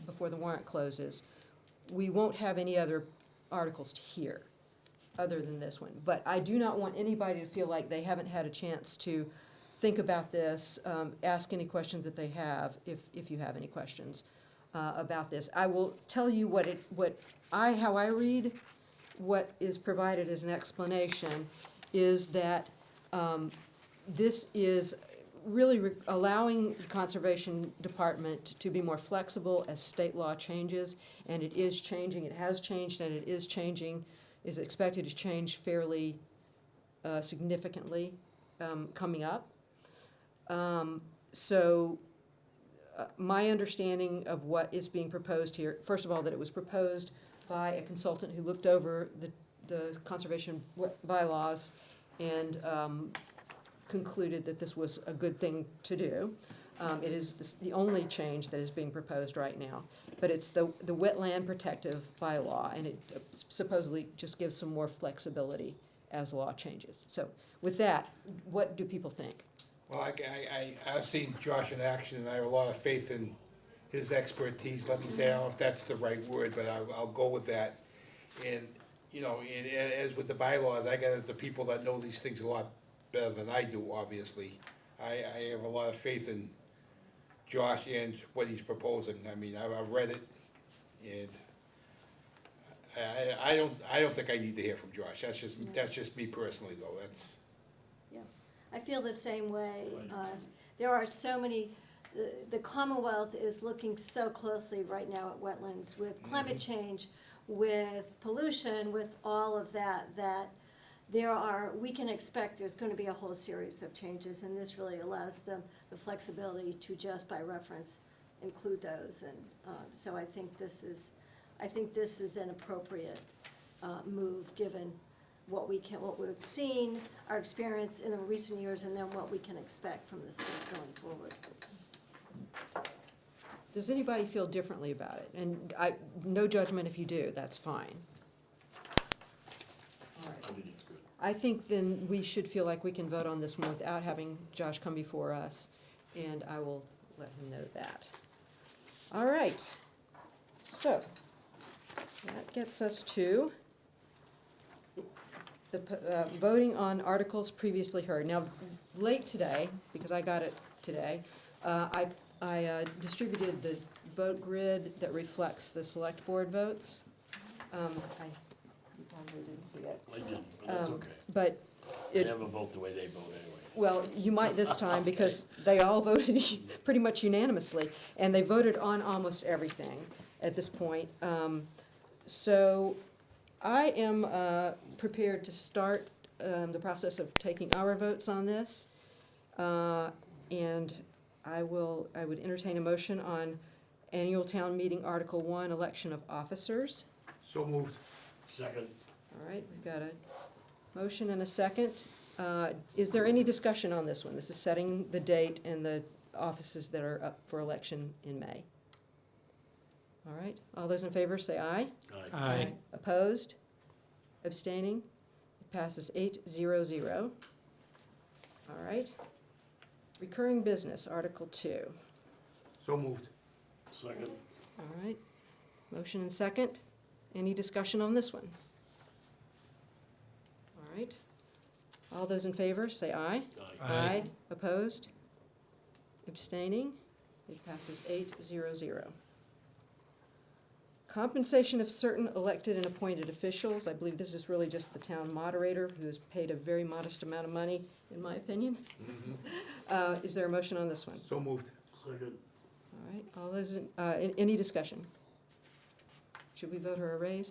before the warrant closes, we won't have any other articles to hear, other than this one. But I do not want anybody to feel like they haven't had a chance to think about this, ask any questions that they have, if you have any questions about this. I will tell you how I read what is provided as an explanation is that this is really allowing the Conservation Department to be more flexible as state law changes, and it is changing, it has changed, and it is changing, is expected to change fairly significantly coming up. My understanding of what is being proposed here, first of all, that it was proposed by a consultant who looked over the conservation bylaws and concluded that this was a good thing to do. It is the only change that is being proposed right now, but it's the wetland protective bylaw, and it supposedly just gives some more flexibility as law changes. So with that, what do people think? Well, I've seen Josh in action, and I have a lot of faith in his expertise. Let me say, I don't know if that's the right word, but I'll go with that. And, you know, as with the bylaws, I got the people that know these things a lot better than I do, obviously. I have a lot of faith in Josh and what he's proposing. I mean, I've read it, and I don't think I need to hear from Josh. That's just me personally, though. That's. Yeah, I feel the same way. There are so many, the Commonwealth is looking so closely right now at wetlands with climate change, with pollution, with all of that, we can expect there's gonna be a whole series of changes, and this really allows them the flexibility to just by reference include those, and, so I think this is an appropriate, move, given what we've seen, our experience in the recent years, and then what we can expect from the state going forward. Does anybody feel differently about it? And no judgment if you do, that's fine. All right. I think it's good. I think then we should feel like we can vote on this one without having Josh come before us, and I will let him know that. All right, so that gets us to the voting on articles previously heard. Now, late today, because I got it today, I distributed the vote grid that reflects the select board votes. I probably didn't see it. I didn't, but that's okay. But They it, never vote the way they vote anyway. well, you might this time, because they all voted pretty much unanimously, and they voted on almost everything at this point. So I am prepared to start the process of taking our votes on this. And I would entertain a motion on annual town meeting Article 1, election of officers. So moved. Second, All right, we've got a motion and a second. Is there any discussion on this one? This is setting the date and the offices that are up for election in May. All right, all those in favor say aye. Aye. Opposed? Abstaining? It passes 8-0-0. All right. Recurring business, Article 2. So moved. second, All right, motion and second. Any discussion on this one? All right. All those in favor, say aye. aye. Opposed? Abstaining? It passes 8-0-0. Compensation of certain elected and appointed officials. I believe this is really just the town moderator, who is paid a very modest amount of money, in my opinion. Is there a motion on this one? So moved. Second, All right, all those, any discussion? Should we vote her a raise?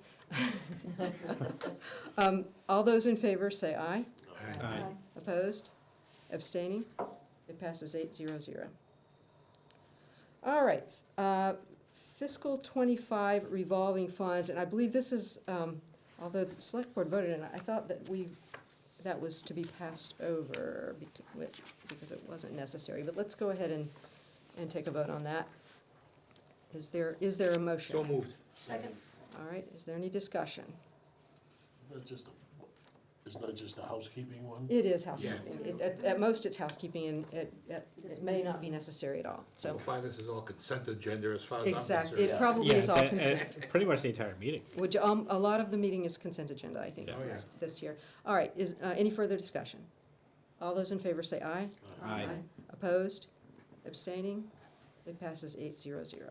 All those in favor say aye. Aye. Opposed? Abstaining? It passes 8-0-0. All right, fiscal 25 revolving funds, and I believe this is, although the select board voted, and I thought that that was to be passed over because it wasn't necessary, but let's go ahead and take a vote on that. Is there a motion? So moved. Second, All right, is there any discussion? isn't that just a housekeeping one? It is housekeeping. At most, it's housekeeping, and it may not be necessary at all, so. We'll find this is all consent agenda as far as I'm Exactly, concerned. it probably Yeah, is all and consent. pretty much the entire meeting. Which, a lot of the meeting is consent agenda, I think, Yeah. Oh, yeah. this year. All right, any further discussion? All those in favor say aye. Aye. Opposed? Abstaining? It passes 8-0-0.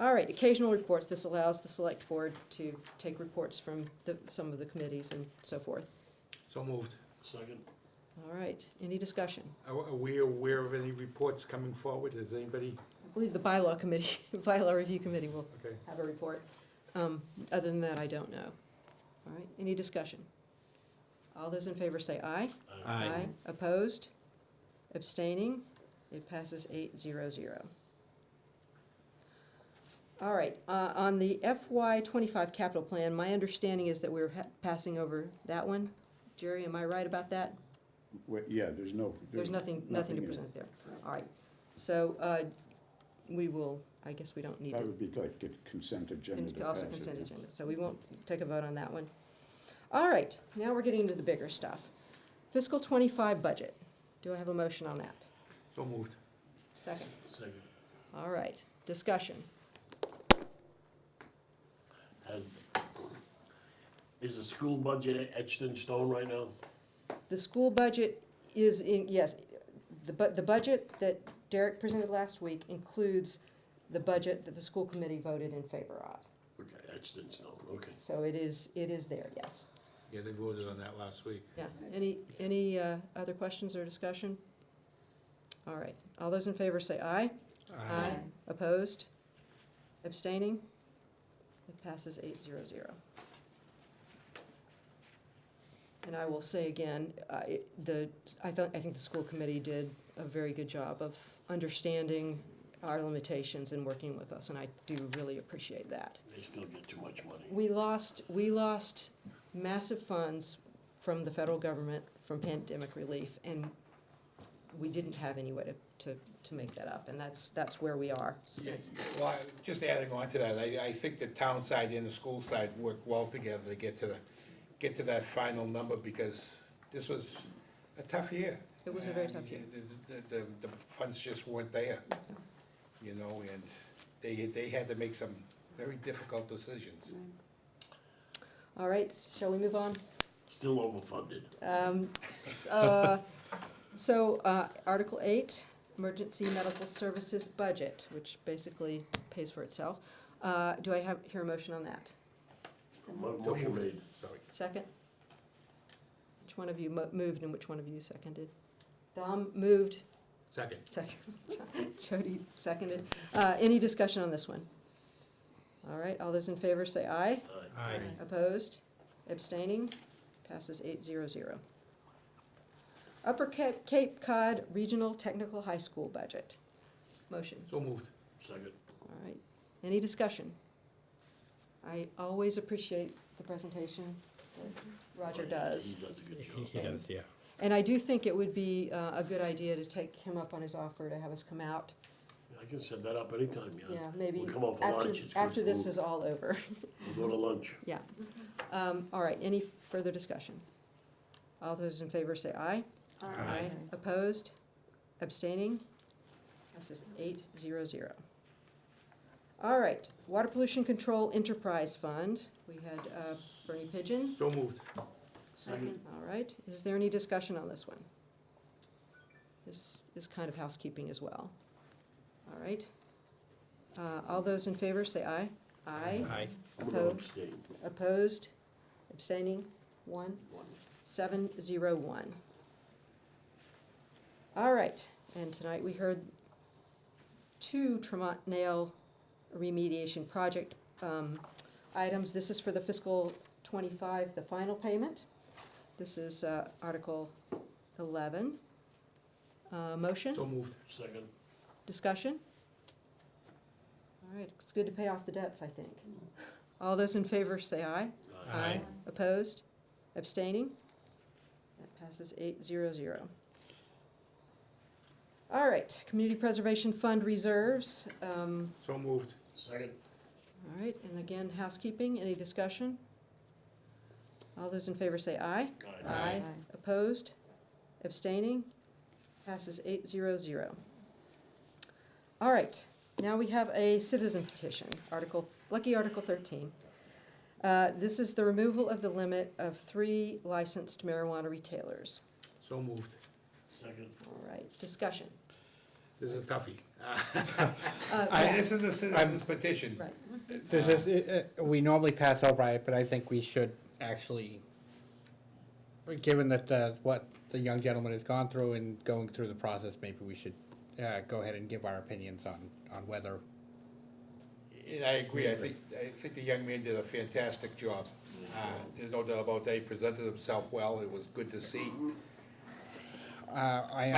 All right, occasional reports. This allows the select board to take reports from some of the committees and so forth. So moved. Second, All right, any discussion? Are we aware of any reports coming forward? Is anybody, I believe the bylaw committee, bylaw review committee will okay. have a report. Other than that, I don't know. All right, any discussion? All those in favor say aye. Aye. Opposed? Abstaining? It passes 8-0-0. All right, on the FY '25 capital plan, my understanding is that we're passing over that one. Jerry, am I right about that? Yeah, there's no. There's nothing to in it. present there. All right, so we will, I guess we don't need That to, would be like a consent agenda to also pass it, consent yeah. agenda, so we won't take a vote on that one. All right, now we're getting into the bigger stuff. Fiscal '25 budget. Do I have a motion on that? So moved. Second. Second. All right, discussion. Is the school budget etched in stone right now? The school budget is in, yes, the budget that Derek presented last week includes the budget that the school committee voted in favor of. Okay, etched in stone, okay. So it is there, yes. Yeah, they voted on that last week. Yeah, any other questions or discussion? All right, all those in favor say aye. Aye. Opposed? Abstaining? It passes 8-0-0. And I will say again, I think the school committee did a very good job of understanding our limitations and working with us, and I do really appreciate that. They still get too much money. We lost massive funds from the federal government from pandemic relief, and we didn't have any way to make that up, and that's where we are. Yeah, well, just adding on to that, I think the town side and the school side worked well together to get to that final number, because this was a tough year. It was a very tough year. The funds just weren't there, you know, and they had to make some very difficult decisions. All right, shall we move on? Still overfunded. So, Article 8, Emergency Medical Services Budget, which basically pays for itself. Do I hear a motion on that? Motion made. Sorry. Second? Which one of you moved and which one of you seconded? Dom moved, Second. second. Jody seconded. Any discussion on this one? All right, all those in favor say aye. Aye. Opposed? Abstaining? Passes 8-0-0. Upper Cape Cod Regional Technical High School budget. Motion. So moved. Second. All right. Any discussion? I always appreciate the presentation that Roger does. He does a good job. He does, yeah. And I do think it would be a good idea to take him up on his offer to have us come out. I can set that up anytime, yeah. Yeah, maybe We'll come out for after, lunch, it's good after this food. is all over. We'll go to lunch. Yeah. All right, any further discussion? All those in favor say aye. Aye. Opposed? Abstaining? Passes 8-0-0. All right, Water Pollution Control Enterprise Fund. We had Bernie Pigeon. So moved. Second. All right, is there any discussion on this one? This is kind of housekeeping as well. All right. All those in favor say aye. Aye. Aye. I'm gonna Opposed? abstain. Opposed? Abstaining? 1? 7-0-1. All right, and tonight we heard 2 Tremont Nail remediation project items. This is for the fiscal '25, the final payment. This is Article 11. Motion? So moved. Second. Discussion? All right, it's good to pay off the debts, I think. All those in favor say aye. Aye. Opposed? Abstaining? That passes 8-0-0. All right, Community Preservation Fund reserves. So moved. Second. All right, and again, housekeeping, any discussion? All those in favor say aye. Aye. Opposed? Abstaining? Passes 8-0-0. All right, now we have a citizen petition, lucky Article 13. This is the removal of the limit of 3 licensed marijuana retailers. So moved. Second. All right, discussion. This is a toughie. Yeah, This is a citizen's petition. Right, This is, we normally pass over it, but I think we should actually, given that, what the young gentleman has gone through and going through the process, maybe we should, go ahead and give our opinions on whether. And I agree, I think the young man did a fantastic job. There's no doubt about that, he presented himself well, it was good to see. I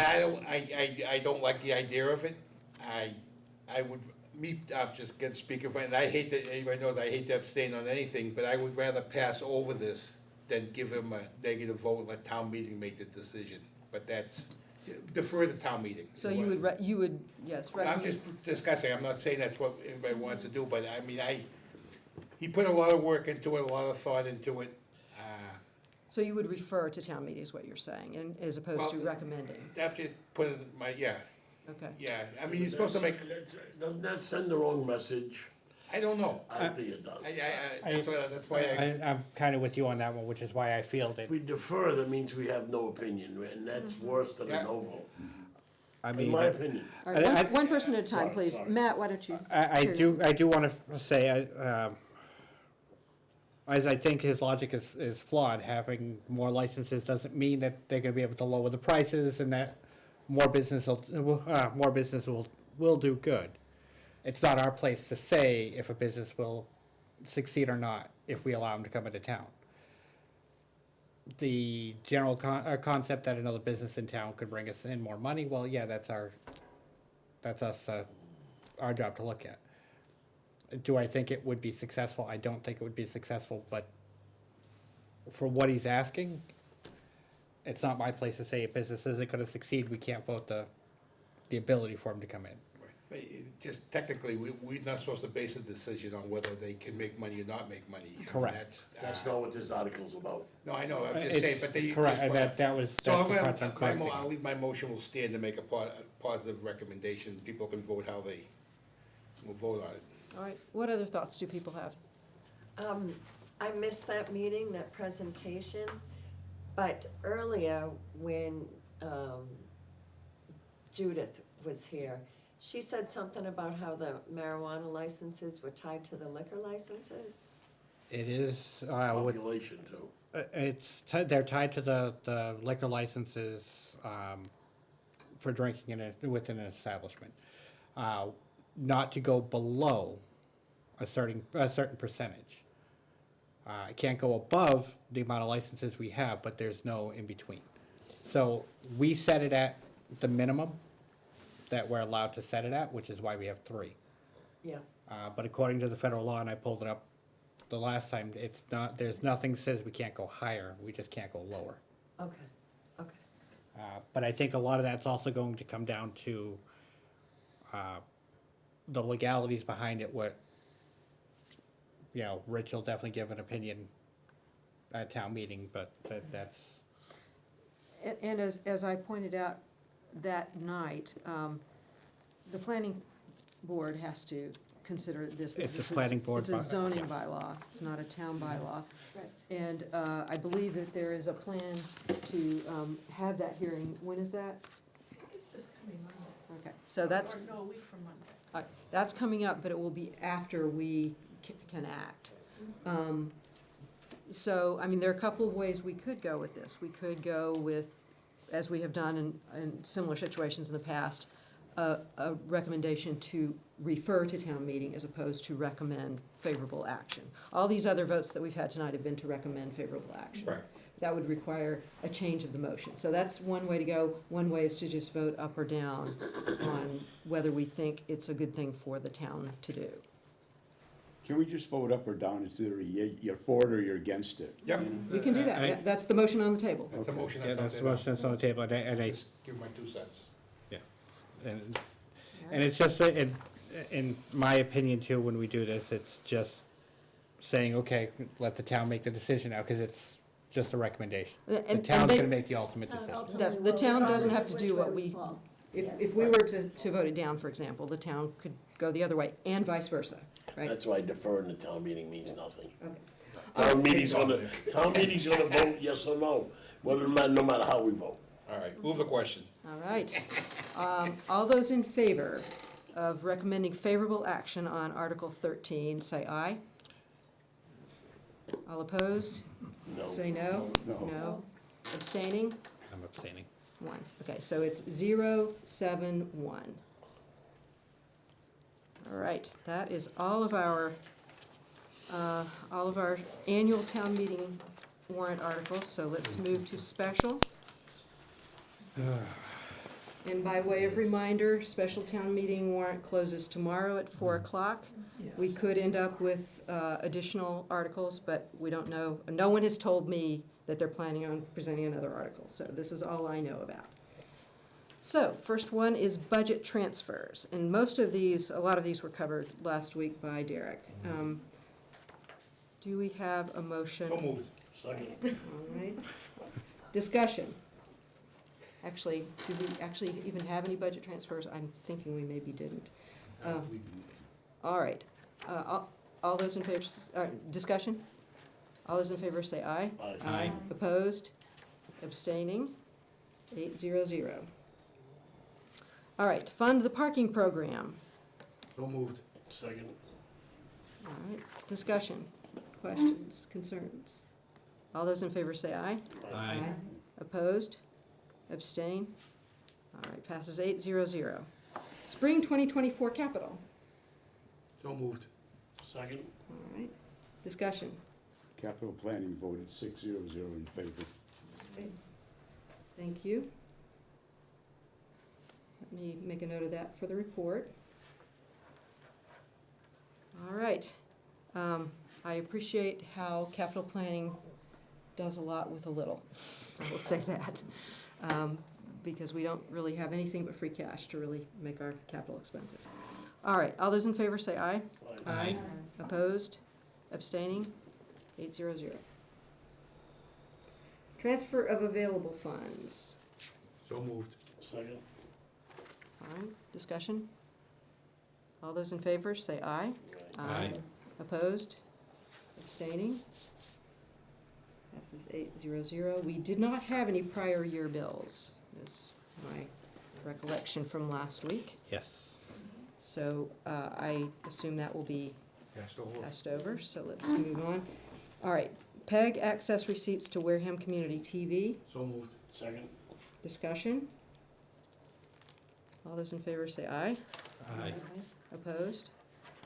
I don't like the idea of it. I I'm just getting speaking for, and I hate that, anybody knows I hate to abstain on anything, but I would rather pass over this than give them a negative vote and let town meeting make the decision. But that's, defer to town meeting. So you would, yes, I'm recommend, just discussing, I'm not saying that's what everybody wants to do, but I mean, he put a lot of work into it, a lot of thought into it. so you would refer to town meeting is what you're saying, and as opposed to Well, recommending, That just put it in my, yeah, okay. yeah, I mean, you're supposed to make, Doesn't that send the wrong message? I don't know. I don't think it does. That's why I. I'm kind of with you on that one, which is why I feel that, If we defer, that means we have no opinion, and that's worse than a Yeah. no vote, I in mean, my opinion. All right, I- one person at a time, Sorry, please. sorry. Matt, why don't you? I do want to say, as I think his logic is flawed, having more licenses doesn't mean that they're gonna be able to lower the prices and that more business will do good. It's not our place to say if a business will succeed or not if we allow them to come into town. The general concept that another business in town could bring us in more money, well, yeah, that's our job to look at. Do I think it would be successful? I don't think it would be successful, but for what he's asking, it's not my place to say if business isn't gonna succeed, we can't vote the ability for him to come in. Just technically, we're not supposed to base a decision on whether they can make money or not make money. I mean, Correct. That's not what this article's about. No, I know, I'm just saying, but they. Correct, and that was, So I'm that's the part I'm gonna, correcting. I'll leave my motion will stand to make a positive recommendation, people can vote how they will vote on it. All right, what other thoughts do people have? I missed that meeting, that presentation, but earlier when, Judith was here, she said something about how the marijuana licenses were tied to the liquor licenses. It is, Population too. they're tied to the liquor licenses, for drinking within an establishment. Not to go below a certain percentage. It can't go above the amount of licenses we have, but there's no in between. So we set it at the minimum that we're allowed to set it at, which is why we have 3. Yeah. But according to the federal law, and I pulled it up the last time, it's not, there's nothing says we can't go higher, we just can't go lower. Okay, okay. But I think a lot of that's also going to come down to the legalities behind it, what, you know, Rich will definitely give an opinion at town meeting, but that's, And as I pointed out that night, the planning board has to consider this. because It's a planning board It's a by- zoning yeah. bylaw, it's not a town bylaw. Right. And I believe that there is a plan to have that hearing, when is that? It's this coming Monday. Okay, so that's, Or no, a week from Monday. that's coming up, but it will be after we can act. So, I mean, there are a couple of ways we could go with this. We could go with, as we have done in similar situations in the past, a recommendation to refer to town meeting as opposed to recommend favorable action. All these other votes that we've had tonight have been to recommend favorable action. Right. That would require a change of the motion. So that's one way to go. One way is to just vote up or down on whether we think it's a good thing for the town to do. Can we just vote up or down, is there you're for it or you're against it? Yep. You know? We can do that. Yeah, that's the motion on the table. That's a motion yeah, that's on that's the the motion that's on the table, and I, Just give my 2 cents. and it's just, in my opinion too, when we do this, it's just saying, okay, let the town make the decision now, because it's just a recommendation. The And town's they- gonna make the ultimate decision. Yes, the town doesn't have to do what we, if we were to vote it down, for example, the town could go the other way, and vice versa, right? That's why deferring the town meeting means nothing. Okay. Town meeting's gonna vote yes or no, no matter how we vote. All right, move the question. All right. All those in favor of recommending favorable action on Article 13, say aye. All opposed? No. Say no? No. No. Abstaining? I'm abstaining. 1. Okay, so it's 0-7-1. All right, that is all of our annual town meeting warrant articles, so let's move to special. And by way of reminder, special town meeting warrant closes tomorrow at 4 o'clock. We could end up with additional articles, but we don't know. No one has told me that they're planning on presenting another article, so this is all I know about. So, first one is budget transfers, and most of these, a lot of these were covered last week by Derek. Do we have a motion? So moved. Second. All right. Discussion. Actually, did we actually even have any budget transfers? I'm thinking we maybe didn't. All right. All those in favor, discussion? All those in favor say aye. Aye. Opposed? Abstaining? 800. All right, fund the parking program. So moved. Second. All right, discussion, questions, concerns? All those in favor say aye. Opposed? Abstain? All right, passes 800. Spring 2024 capital. So moved. Second. All right, discussion. Capital planning voted 600 in favor. Thank you. Let me make a note of that for the report. All right. I appreciate how capital planning does a lot with a little. I will say that. Because we don't really have anything but free cash to really make our capital expenses. All right, all those in favor say aye. Aye. Opposed? Abstaining? 800. Transfer of available funds. So moved. Second. All right, discussion? All those in favor say aye. Aye. Opposed? Abstaining? Passes 800. We did not have any prior year bills, is my recollection from last week. Yes. So I assume that will be Passed over. passed over, so let's move on. All right, PEG access receipts to Wareham Community TV. So moved. Second. Discussion? All those in favor say aye. Aye. Opposed?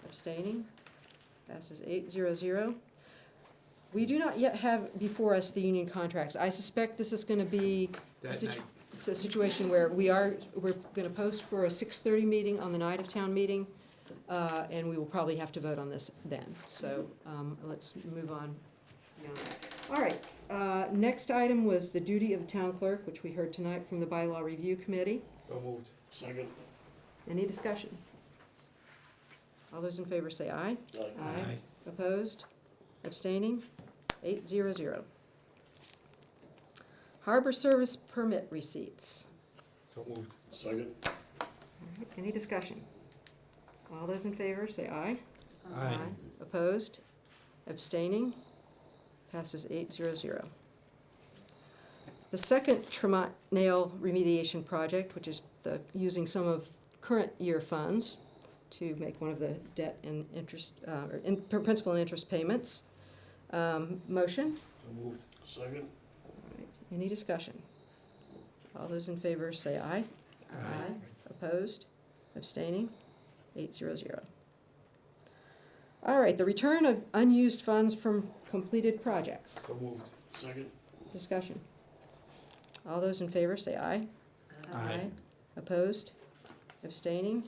Abstaining? Passes 800. We do not yet have before us the union contracts. I suspect this is gonna be That situ- night. it's a situation where we're gonna post for a 6:30 meeting on the night of town meeting, and we will probably have to vote on this then. So, let's move on beyond that. All right, next item was the duty of the town clerk, which we heard tonight from the bylaw review committee. So moved. Second. Any discussion? All those in favor say aye. Aye. Opposed? Abstaining? 800. Harbor service permit receipts. So moved. Second. All right, any discussion? All those in favor say aye. Aye. Opposed? Abstaining? Passes 800. The second Tremont Nail remediation project, which is using some of current year funds to make one of the debt and interest, principal and interest payments. Motion? So moved. Second. All right, any discussion? All those in favor say aye. Aye. Opposed? Abstaining? 800. All right, the return of unused funds from completed projects. So moved. Second. Discussion. All those in favor say aye. Aye. Opposed? Abstaining?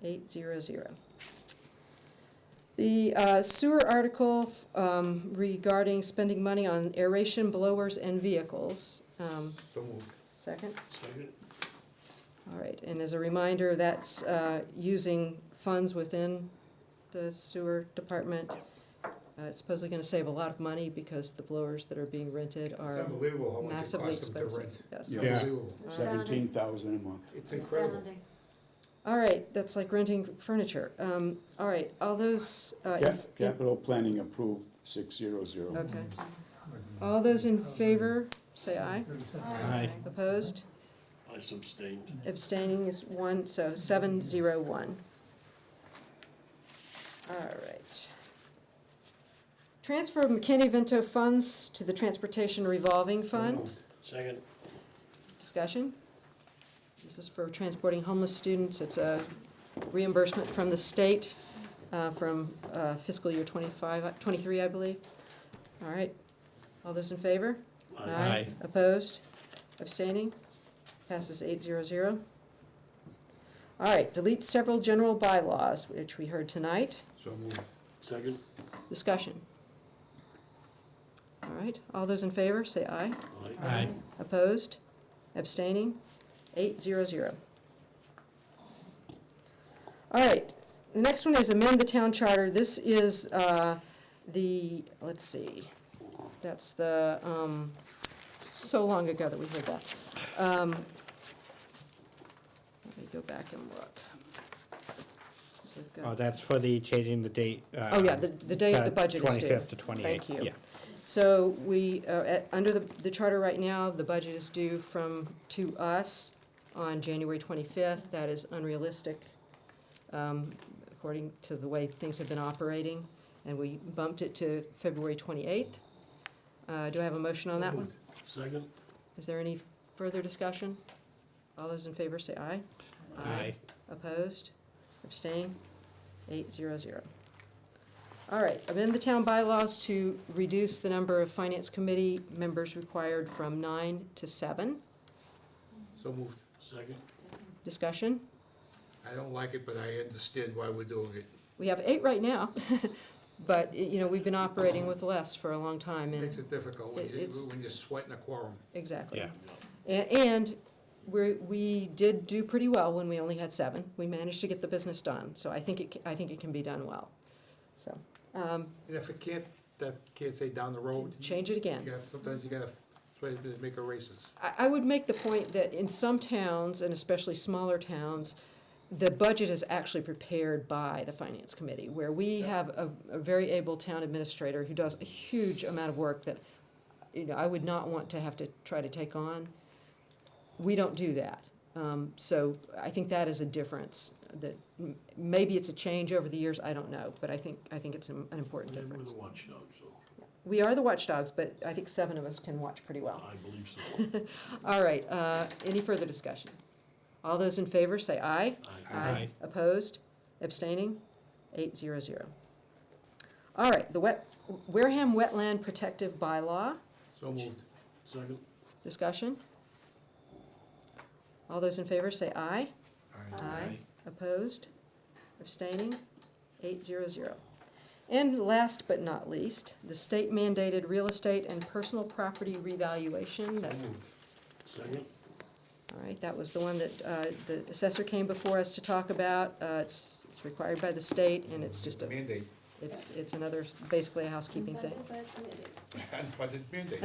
800. The sewer article regarding spending money on aeration blowers and vehicles. So moved. Second? Second. All right, and as a reminder, that's using funds within the sewer department. It's supposedly gonna save a lot of money because the blowers that are being rented It's are unbelievable how much it massively costs them to expensive. rent. Yes. Yeah. Unbelievable. 17,000 a month. It's incredible. Astounding. All right, that's like renting furniture. All right, all those, Capital planning approved 600. okay. All those in favor, say aye. Aye. Opposed? I abstained. Abstaining is 1, so 701. All right. Transfer of McKinney-Vento funds to the Transportation Revolving So Fund. moved. Second. Discussion? This is for transporting homeless students. It's a reimbursement from the state from fiscal year 23, I believe. All right. All those in favor? Aye. Opposed? Abstaining? Passes 800. All right, delete several general bylaws, which we heard tonight. So moved. Second? Discussion. All right, all those in favor, say aye. Aye. Opposed? Abstaining? 800. All right, the next one is amend the town charter. This is let's see, that's the, so long ago that we heard that. Let me go back and look. So we've got- Oh, that's for the changing the date. Oh, yeah, the date the budget is due. 25th to 28th. Thank you. Yeah. So we, under the charter right now, the budget is due to us on January 25th. That is unrealistic, according to the way things have been operating, and we bumped it to February 28th. Do I have a motion on that one? Second? Is there any further discussion? All those in favor say aye. Aye. Opposed? Abstained? 800. All right, amend the town bylaws to reduce the number of finance committee members required from 9 to 7. So moved. Second? Discussion? I don't like it, but I understand why we're doing it. We have 8 right now, but, we've been operating with less for a long time, Makes and, it difficult It's- when you're sweating a quorum. exactly. Yeah. And we did do pretty well when we only had 7. We managed to get the business done, so I think it can be done well. So, And if it can't say down the road. change it again. Sometimes you gotta try to make erases. I would make the point that in some towns, and especially smaller towns, the budget is actually prepared by the finance committee, where we have a very able town administrator who does a huge amount of work that, I would not want to have to try to take on. We don't do that. So I think that is a difference, that maybe it's a change over the years, I don't know, but I think it's an important And we're difference. the watchdog, so We are the watchdogs, but I think 7 of us can watch pretty well. I believe so. All right, any further discussion? All those in favor, say aye. Aye. Opposed? Abstaining? 800. All right, the Wareham Wetland Protective Bylaw, So moved. Second? discussion? All those in favor, say aye. Aye. Opposed? Abstaining? 800. And last but not least, the state mandated real estate and personal property revaluation. So moved. Second? All right, that was the one that the assessor came before us to talk about. It's required by the state, and it's just Mandate, it's another, basically a housekeeping thing. unfunded mandate.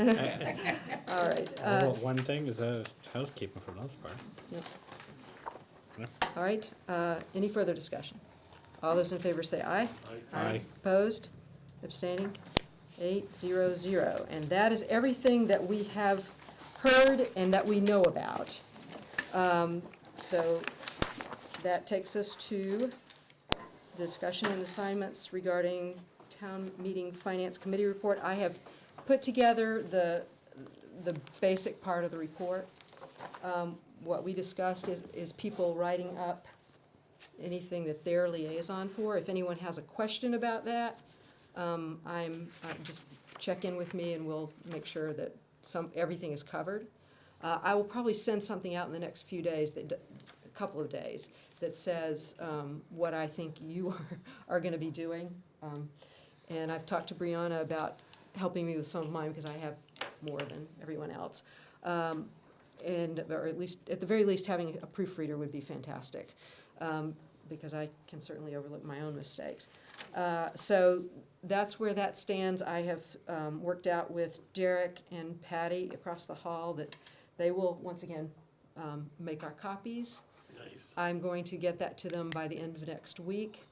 All right, Well, one thing is housekeeping for the most part. yep. All right, any further discussion? All those in favor say aye. Aye. Opposed? Abstaining? 800. And that is everything that we have heard and that we know about. So that takes us to discussion and assignments regarding town meeting finance committee report. I have put together the basic part of the report. What we discussed is people writing up anything that they're liaison for. If anyone has a question about that, just check in with me and we'll make sure that everything is covered. I will probably send something out in the next few days, a couple of days, that says what I think you are gonna be doing. And I've talked to Brianna about helping me with some of mine, because I have more than everyone else. Or at the very least, having a proofreader would be fantastic, because I can certainly overlook my own mistakes. So that's where that stands. I have worked out with Derek and Patty across the hall that they will, once again, make our copies. Nice. I'm going to get that to them by the end of next week.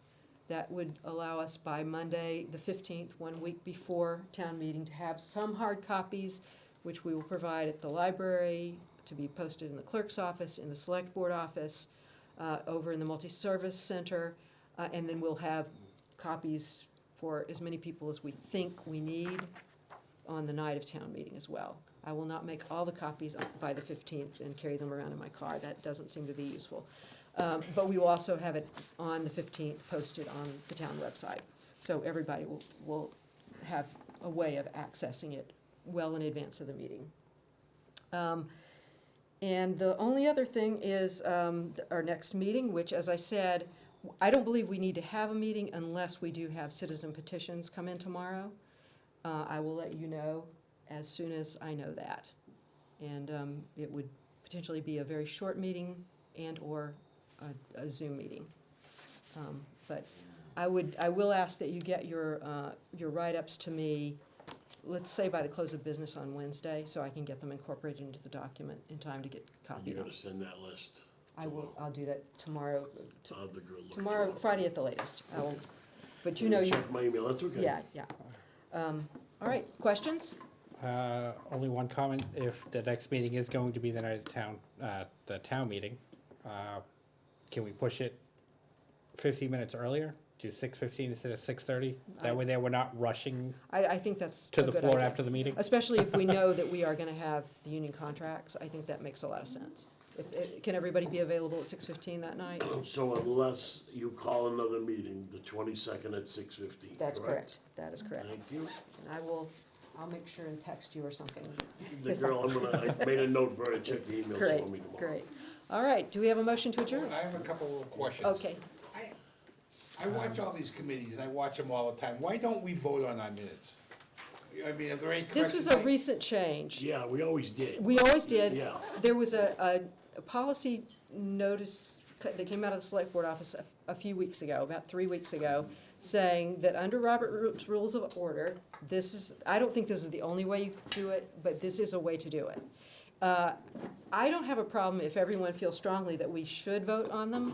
That would allow us by Monday, the 15th, 1 week before town meeting, to have some hard copies, which we will provide at the library, to be posted in the clerk's office, in the select board office, over in the multi-service center, and then we'll have copies for as many people as we think we need on the night of town meeting as well. I will not make all the copies by the 15th and carry them around in my car. That doesn't seem to be useful. But we will also have it on the 15th posted on the town website. So everybody will have a way of accessing it well in advance of the meeting. And the only other thing is our next meeting, which, as I said, I don't believe we need to have a meeting unless we do have citizen petitions come in tomorrow. I will let you know as soon as I know that. And it would potentially be a very short meeting and/or a Zoom meeting. But I will ask that you get your write-ups to me, let's say by the close of business on Wednesday, so I can get them incorporated into the document in time to get copied. You're gonna send that list? I'll do that tomorrow, I'll have to go look tomorrow, through it. Friday at the latest. But you know, you, Check my email, that's okay. yeah. All right, questions? Only one comment, if the next meeting is going to be the night of the town meeting, can we push it 15 minutes earlier? Do 6:15 instead of 6:30? That way there, we're not rushing I think that's to a the good floor idea. after the meeting. Especially if we know that we are gonna have the union contracts, I think that makes a lot of sense. Can everybody be available at 6:15 that night? So unless you call another meeting, the 22nd at 6:15, That's correct, that is correct. Thank you. And I'll make sure and text you or something. The girl, I made a note for her to check the emails Great, for me tomorrow. great. All right, do we have a motion to adjourn? I have a couple little questions. Okay, I watch all these committees, and I watch them all the time. Why don't we vote on our minutes? I mean, are there any this was corrections a I- recent change. Yeah, we always did. We always did. Yeah. There was a policy notice that came out of the select board office a few weeks ago, about 3 weeks ago, saying that under Robert's Rules of Order, I don't think this is the only way you do it, but this is a way to do it. I don't have a problem if everyone feels strongly that we should vote on them,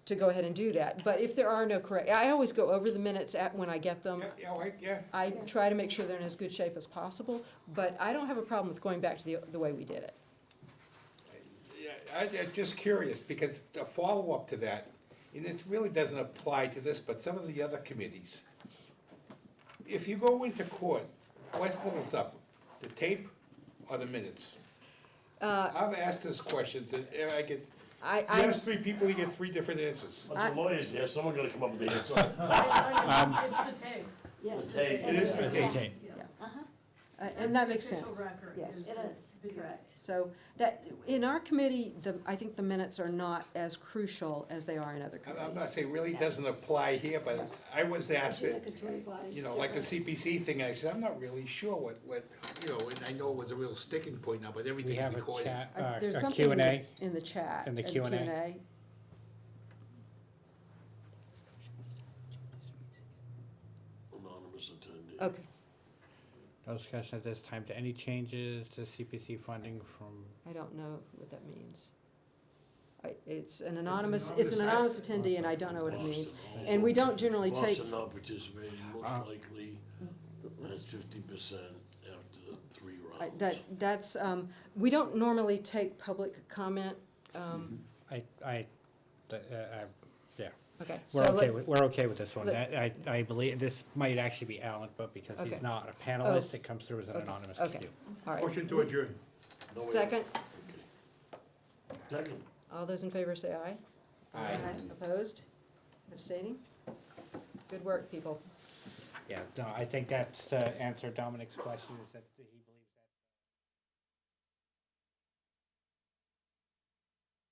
to go ahead and do that. But if there are no I always go over the minutes when I get them. Yeah, I try to make sure they're in as good shape as possible, but I don't have a problem with going back to the way we did it. I'm just curious, because a follow-up to that, and it really doesn't apply to this, but some of the other committees. If you go into court, what holds up, the tape or the minutes? I've asked this question, and I get, you ask three people, you get three different answers. Bunch of lawyers here, someone gotta come up with the answer. It's the tape. Yes. The tape. It is the tape. Okay. and that makes sense. Official record Yes. is It is, video. correct. So that, in our committee, I think the minutes are not as crucial as they are in other I'm not committees. saying it really doesn't apply here, but I was asked it, Adjudicatory body. you know, like the CPC thing, and I said, I'm not really sure what, you know, and I know it was a real sticking point now, but We everything's have a recorded. chat, There's a something Q&A. in the chat. In the in Q&A. Anonymous attendee. Okay, No discussion at this time to any changes to CPC funding from, I don't know what that means. It's an anonymous attendee, and I don't know what it means. And we don't generally take, Boston not participating, most likely has 50% after the 3 rounds. that's, we don't normally take public comment. yeah. Okay, We're okay with this one. let- I believe, this might actually be Alan, but because Okay. he's not a panelist, Oh. it comes through as an Okay. anonymous Okay. review. all right. Motion to adjourn. No, wait. Second, Second. all those in favor say aye. Aye. Opposed? Abstaining? Good work, people. Yeah, no, I think that's to answer Dominic's question, is that